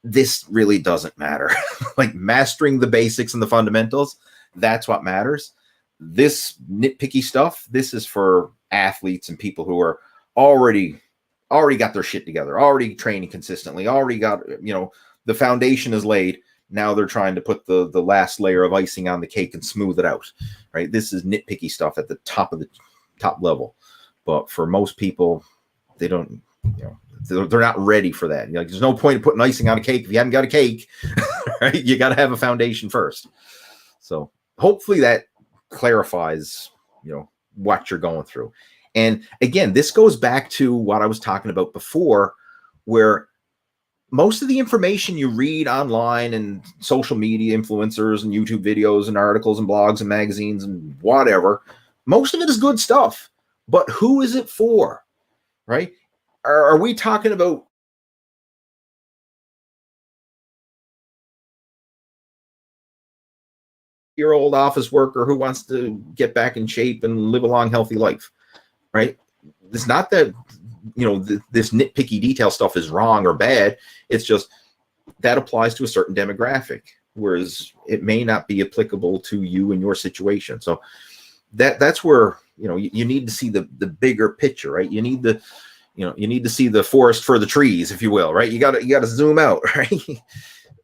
this really doesn't matter. Like mastering the basics and the fundamentals, that's what matters. This nitpicky stuff, this is for athletes and people who are already got their shit together, already training consistently, already got, the foundation is laid. Now they're trying to put the last layer of icing on the cake and smooth it out, right? This is nitpicky stuff at the top of the top level. But for most people, they don't, they're not ready for that. There's no point in putting icing on a cake if you haven't got a cake, right? You got to have a foundation first. So hopefully that clarifies, what you're going through. And again, this goes back to what I was talking about before, where most of the information you read online and social media influencers and YouTube videos and articles and blogs and magazines and whatever, most of it is good stuff. But who is it for, right? Are we talking about your old office worker who wants to get back in shape and live a long, healthy life, right? It's not that, this nitpicky detail stuff is wrong or bad. It's just that applies to a certain demographic, whereas it may not be applicable to you and your situation. So that's where, you need to see the bigger picture, right? You need to see the forest for the trees, if you will, right? You got to zoom out, right?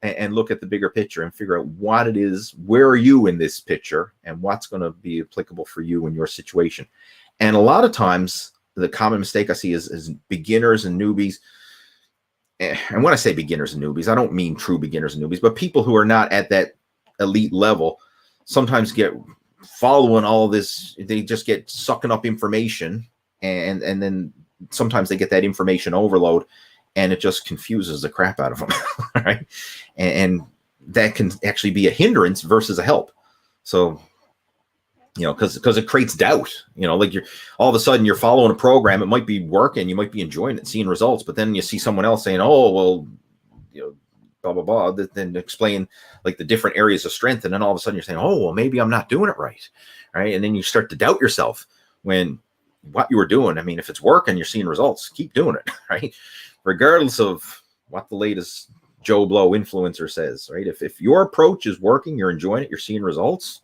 and look at the bigger picture and figure out what it is, where are you in this picture, and what's going to be applicable for you in your situation. And a lot of times, the common mistake I see is beginners and newbies. And when I say beginners and newbies, I don't mean true beginners and newbies, but people who are not at that elite level sometimes get following all this. They just get sucking up information, and then sometimes they get that information overload, and it just confuses the crap out of them, right? And that can actually be a hindrance versus a help. So, because it creates doubt, like you're all of a sudden you're following a program. It might be working, you might be enjoying it, seeing results, but then you see someone else saying, oh, well, blah, blah, blah, then explain like the different areas of strength. And then all of a sudden you're saying, oh, well, maybe I'm not doing it right. Right. And then you start to doubt yourself when what you were doing. I mean, if it's working, you're seeing results, keep doing it, right? Regardless of what the latest Joe Blow influencer says, right? If your approach is working, you're enjoying it, you're seeing results,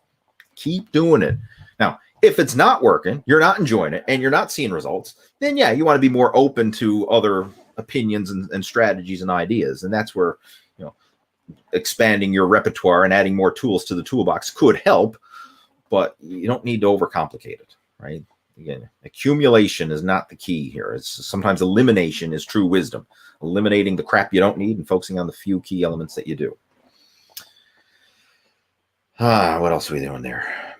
keep doing it. Now, if it's not working, you're not enjoying it, and you're not seeing results, then yeah, you want to be more open to other opinions and strategies and ideas. And that's where, expanding your repertoire and adding more tools to the toolbox could help, but you don't need to overcomplicate it, right? Again, accumulation is not the key here. It's sometimes elimination is true wisdom. Eliminating the crap you don't need and focusing on the few key elements that you do. What else are we doing there?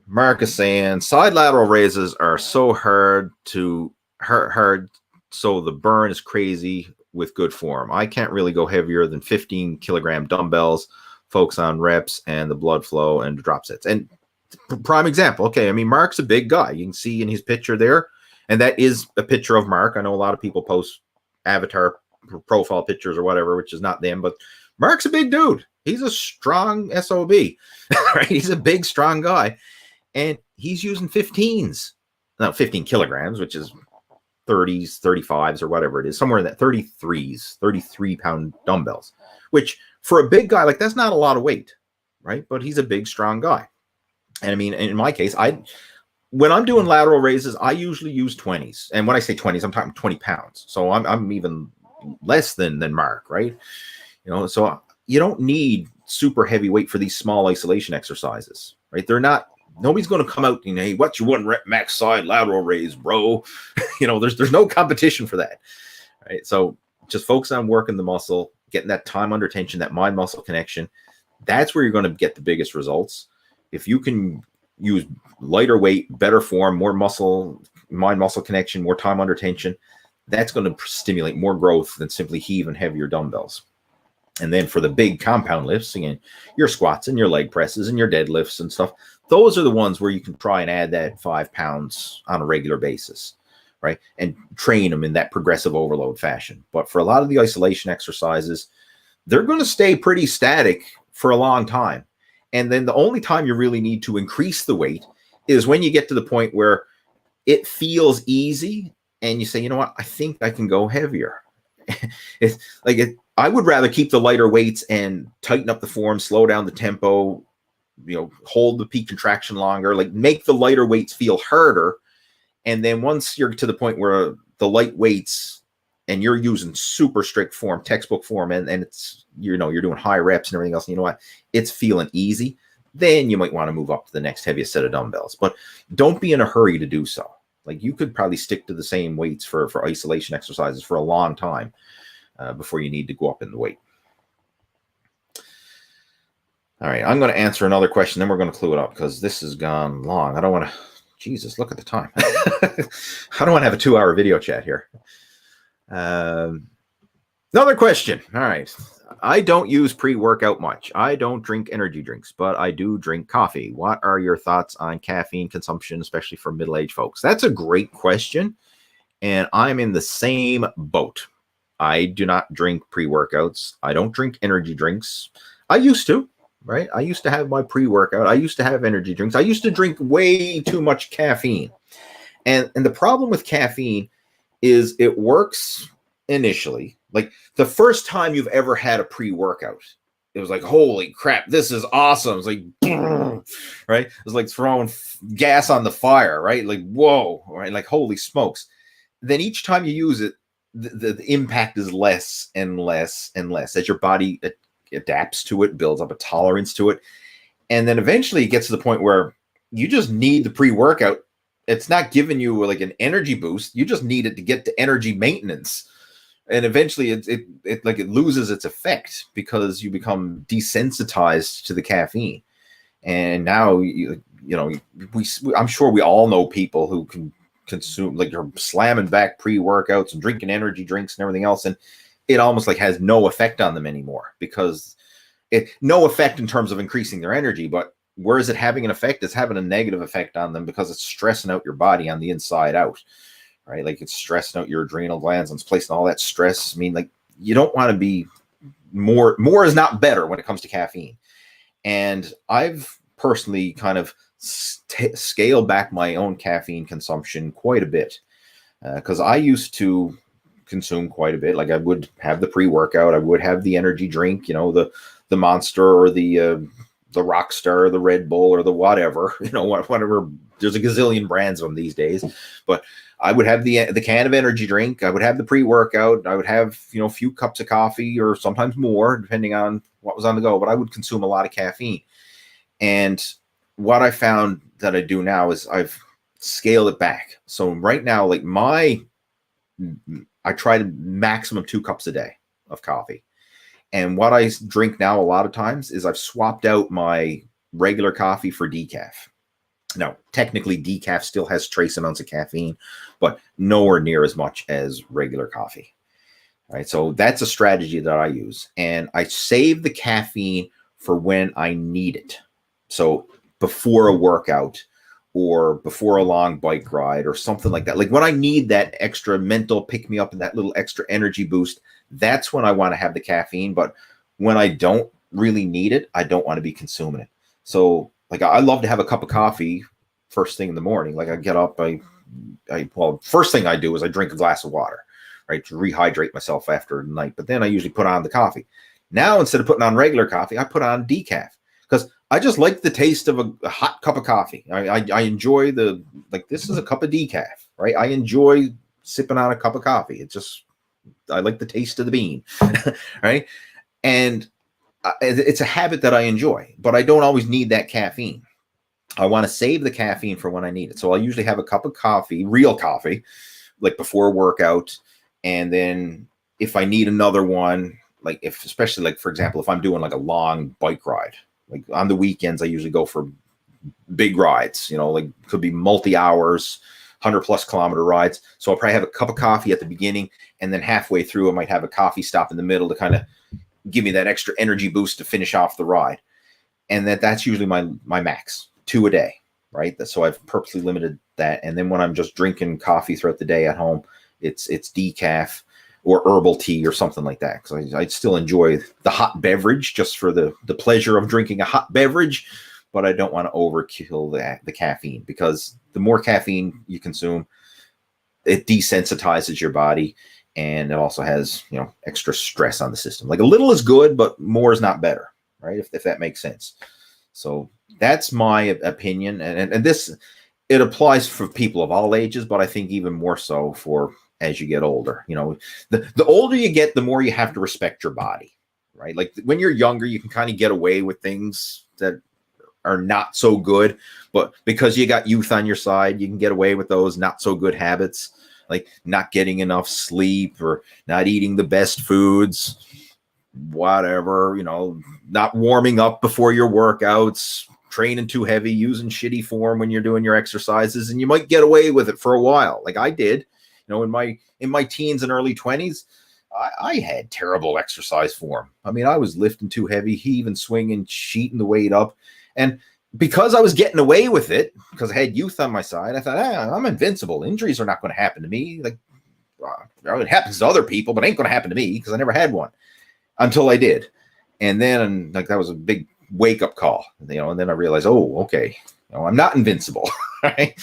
Mark is saying side lateral raises are so hard, so the burn is crazy with good form. I can't really go heavier than 15 kilogram dumbbells, focus on reps and the blood flow and drop sets. And prime example. Okay, I mean, Mark's a big guy. You can see in his picture there, and that is a picture of Mark. I know a lot of people post avatar profile pictures or whatever, which is not them, but Mark's a big dude. He's a strong SOB, right? He's a big, strong guy, and he's using 15 kilograms, which is 30s, 35s, or whatever it is, somewhere in that 33 pound dumbbells, which for a big guy, like that's not a lot of weight, right? But he's a big, strong guy. And I mean, in my case, when I'm doing lateral raises, I usually use 20s. And when I say 20s, I'm talking 20 pounds. So I'm even less than Mark, right? You know, so you don't need super heavy weight for these small isolation exercises, right? They're not, nobody's going to come out and, hey, what's your 1 rep max side lateral raise, bro? You know, there's no competition for that, right? So just focus on working the muscle, getting that time under tension, that mind muscle connection. That's where you're going to get the biggest results. If you can use lighter weight, better form, more muscle, mind muscle connection, more time under tension, that's going to stimulate more growth than simply heaving heavier dumbbells. And then for the big compound lifts, again, your squats and your leg presses and your deadlifts and stuff, those are the ones where you can try and add that 5 pounds on a regular basis, right? And train them in that progressive overload fashion. But for a lot of the isolation exercises, they're going to stay pretty static for a long time. And then the only time you really need to increase the weight is when you get to the point where it feels easy and you say, you know what, I think I can go heavier. It's like I would rather keep the lighter weights and tighten up the form, slow down the tempo, you know, hold the peak contraction longer, like make the lighter weights feel harder. And then once you're to the point where the light weights and you're using super strict form, textbook form, and it's, you know, you're doing high reps and everything else, and you know what, it's feeling easy, then you might want to move up to the next heaviest set of dumbbells. But don't be in a hurry to do so. Like you could probably stick to the same weights for isolation exercises for a long time before you need to go up in the weight. All right, I'm going to answer another question, then we're going to clue it up because this has gone long. I don't want to, Jesus, look at the time. I don't want to have a 2-hour video chat here. Another question. All right. I don't use pre-workout much. I don't drink energy drinks, but I do drink coffee. What are your thoughts on caffeine consumption, especially for middle-aged folks? That's a great question, and I'm in the same boat. I do not drink pre-workouts. I don't drink energy drinks. I used to, right? I used to have my pre-workout. I used to have energy drinks. I used to drink way too much caffeine. And the problem with caffeine is it works initially. Like the first time you've ever had a pre-workout, it was like, holy crap, this is awesome. It's like, right? It was like throwing gas on the fire, right? Like, whoa, right? Like, holy smokes. Then each time you use it, the impact is less and less and less as your body adapts to it, builds up a tolerance to it. And then eventually it gets to the point where you just need the pre-workout. It's not giving you like an energy boost. You just need it to get to energy maintenance. And eventually it loses its effect because you become desensitized to the caffeine. And now, I'm sure we all know people who can consume, like you're slamming back pre-workouts and drinking energy drinks and everything else. And it almost like has no effect on them anymore because no effect in terms of increasing their energy, but where is it having an effect? It's having a negative effect on them because it's stressing out your body on the inside out. Right? Like it's stressing out your adrenal glands and it's placing all that stress. I mean, like you don't want to be more is not better when it comes to caffeine. And I've personally kind of scaled back my own caffeine consumption quite a bit because I used to consume quite a bit. Like I would have the pre-workout, I would have the energy drink, you know, the Monster or the Rockstar, the Red Bull or the whatever, you know, whatever. There's a gazillion brands of them these days, but I would have the can of energy drink. I would have the pre-workout. I would have, you know, a few cups of coffee or sometimes more, depending on what was on the go. But I would consume a lot of caffeine. And what I found that I do now is I've scaled it back. So right now, like I try to maximum 2 cups a day of coffee. And what I drink now a lot of times is I've swapped out my regular coffee for decaf. Now, technically, decaf still has trace amounts of caffeine, but nowhere near as much as regular coffee. All right, so that's a strategy that I use. And I save the caffeine for when I need it. So before a workout or before a long bike ride or something like that. Like when I need that extra mental pick-me-up and that little extra energy boost, that's when I want to have the caffeine. But when I don't really need it, I don't want to be consuming it. So like I love to have a cup of coffee first thing in the morning. Like I get up, first thing I do is I drink a glass of water, right, to rehydrate myself after the night. But then I usually put on the coffee. Now, instead of putting on regular coffee, I put on decaf because I just like the taste of a hot cup of coffee. I enjoy this is a cup of decaf, right? I enjoy sipping on a cup of coffee. I like the taste of the bean, right? And it's a habit that I enjoy, but I don't always need that caffeine. I want to save the caffeine for when I need it. So I'll usually have a cup of coffee, real coffee, like before a workout. And then if I need another one, especially like, for example, if I'm doing like a long bike ride, like on the weekends, I usually go for big rides, like could be multi-hours, 100+ kilometer rides. So I'll probably have a cup of coffee at the beginning, and then halfway through, I might have a coffee stop in the middle to kind of give me that extra energy boost to finish off the ride. And that's usually my max, 2 a day, right? So I've purposely limited that. And then when I'm just drinking coffee throughout the day at home, it's decaf or herbal tea or something like that. Because I still enjoy the hot beverage just for the pleasure of drinking a hot beverage, but I don't want to overkill the caffeine, because the more caffeine you consume, it desensitizes your body, and it also has extra stress on the system. Like a little is good, but more is not better, right? If that makes sense. So that's my opinion, and this, it applies for people of all ages, but I think even more so for as you get older. The older you get, the more you have to respect your body, right? Like when you're younger, you can kind of get away with things that are not so good, but because you got youth on your side, you can get away with those not so good habits, like not getting enough sleep or not eating the best foods, whatever, not warming up before your workouts, training too heavy, using shitty form when you're doing your exercises, and you might get away with it for a while. Like I did, in my teens and early 20s, I had terrible exercise form. I mean, I was lifting too heavy, heaving, swinging, cheating the weight up. And because I was getting away with it, because I had youth on my side, I thought, I'm invincible. Injuries are not going to happen to me. Like, it happens to other people, but it ain't going to happen to me because I never had one until I did. And then that was a big wake-up call, and then I realized, oh, okay, I'm not invincible, right?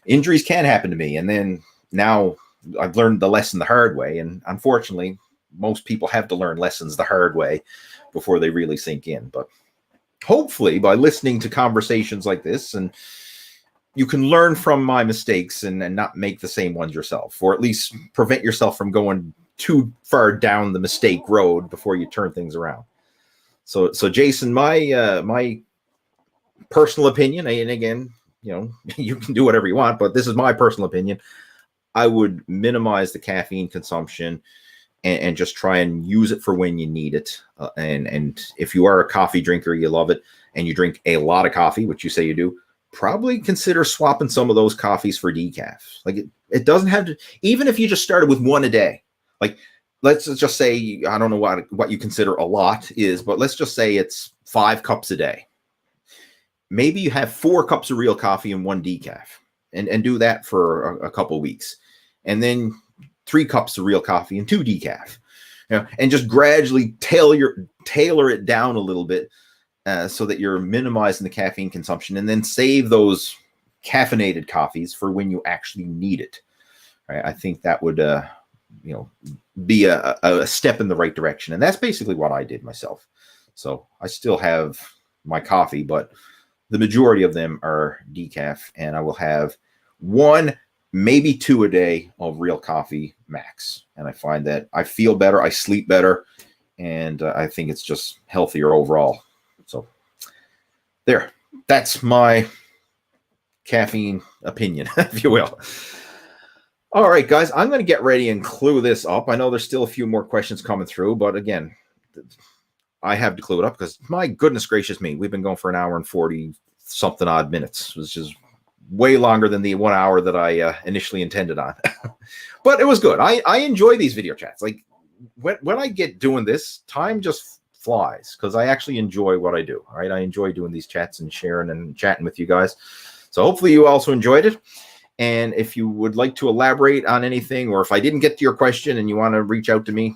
Injuries can happen to me. And then now I've learned the lesson the hard way. And unfortunately, most people have to learn lessons the hard way before they really sink in. But hopefully by listening to conversations like this, and you can learn from my mistakes and not make the same ones yourself, or at least prevent yourself from going too far down the mistake road before you turn things around. So Jason, my personal opinion, and again, you can do whatever you want, but this is my personal opinion. I would minimize the caffeine consumption and just try and use it for when you need it. And if you are a coffee drinker, you love it, and you drink a lot of coffee, which you say you do, probably consider swapping some of those coffees for decaf. Like it doesn't have to, even if you just started with 1 a day, like let's just say, I don't know what you consider a lot is, but let's just say it's 5 cups a day. Maybe you have 4 cups of real coffee and 1 decaf, and do that for a couple of weeks. And then 3 cups of real coffee and 2 decaf, and just gradually tailor it down a little bit, so that you're minimizing the caffeine consumption, and then save those caffeinated coffees for when you actually need it. Right? I think that would, be a step in the right direction. And that's basically what I did myself. So I still have my coffee, but the majority of them are decaf, and I will have 1, maybe 2 a day of real coffee max. And I find that I feel better, I sleep better, and I think it's just healthier overall. So that's my caffeine opinion, if you will. All right, guys, I'm going to get ready and clue this up. I know there's still a few more questions coming through, but again, I have to clue it up because, my goodness gracious me, we've been going for 1 hour and 40 something odd minutes, which is way longer than the 1 hour that I initially intended on. But it was good. I enjoy these video chats. Like when I get doing this, time just flies because I actually enjoy what I do. All right, I enjoy doing these chats and sharing and chatting with you guys. So hopefully you also enjoyed it. And if you would like to elaborate on anything, or if I didn't get to your question and you want to reach out to me,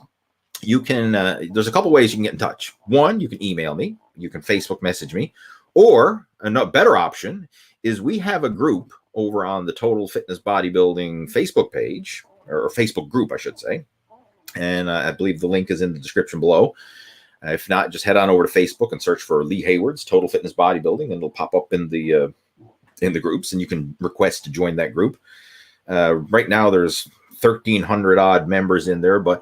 you can, there's a couple ways you can get in touch. One, you can email me, you can Facebook message me, or a better option is we have a group over on the Total Fitness Bodybuilding Facebook page, or Facebook group, I should say. And I believe the link is in the description below. If not, just head on over to Facebook and search for Lee Hayward's Total Fitness Bodybuilding, and it'll pop up in the groups, and you can request to join that group. Right now, there's 1,300 odd members in there, but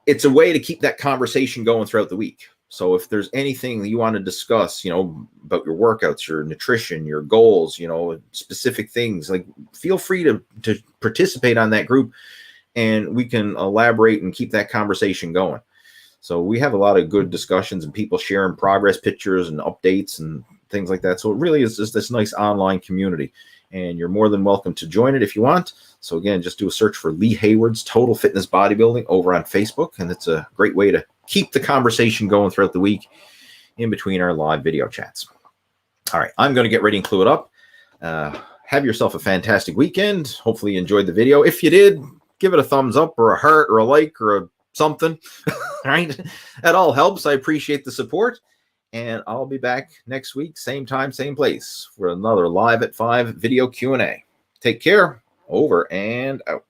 it's a way to keep that conversation going throughout the week. So if there's anything that you want to discuss, about your workouts, your nutrition, your goals, specific things, like, feel free to participate on that group, and we can elaborate and keep that conversation going. So we have a lot of good discussions and people sharing progress pictures and updates and things like that. So it really is just this nice online community, and you're more than welcome to join it if you want. So again, just do a search for Lee Hayward's Total Fitness Bodybuilding over on Facebook, and it's a great way to keep the conversation going throughout the week in between our live video chats. All right, I'm going to get ready and clue it up. Have yourself a fantastic weekend. Hopefully you enjoyed the video. If you did, give it a thumbs up or a heart or a like or a something. All right, that all helps. I appreciate the support, and I'll be back next week, same time, same place, for another Live at 5 video Q&A. Take care. Over and out.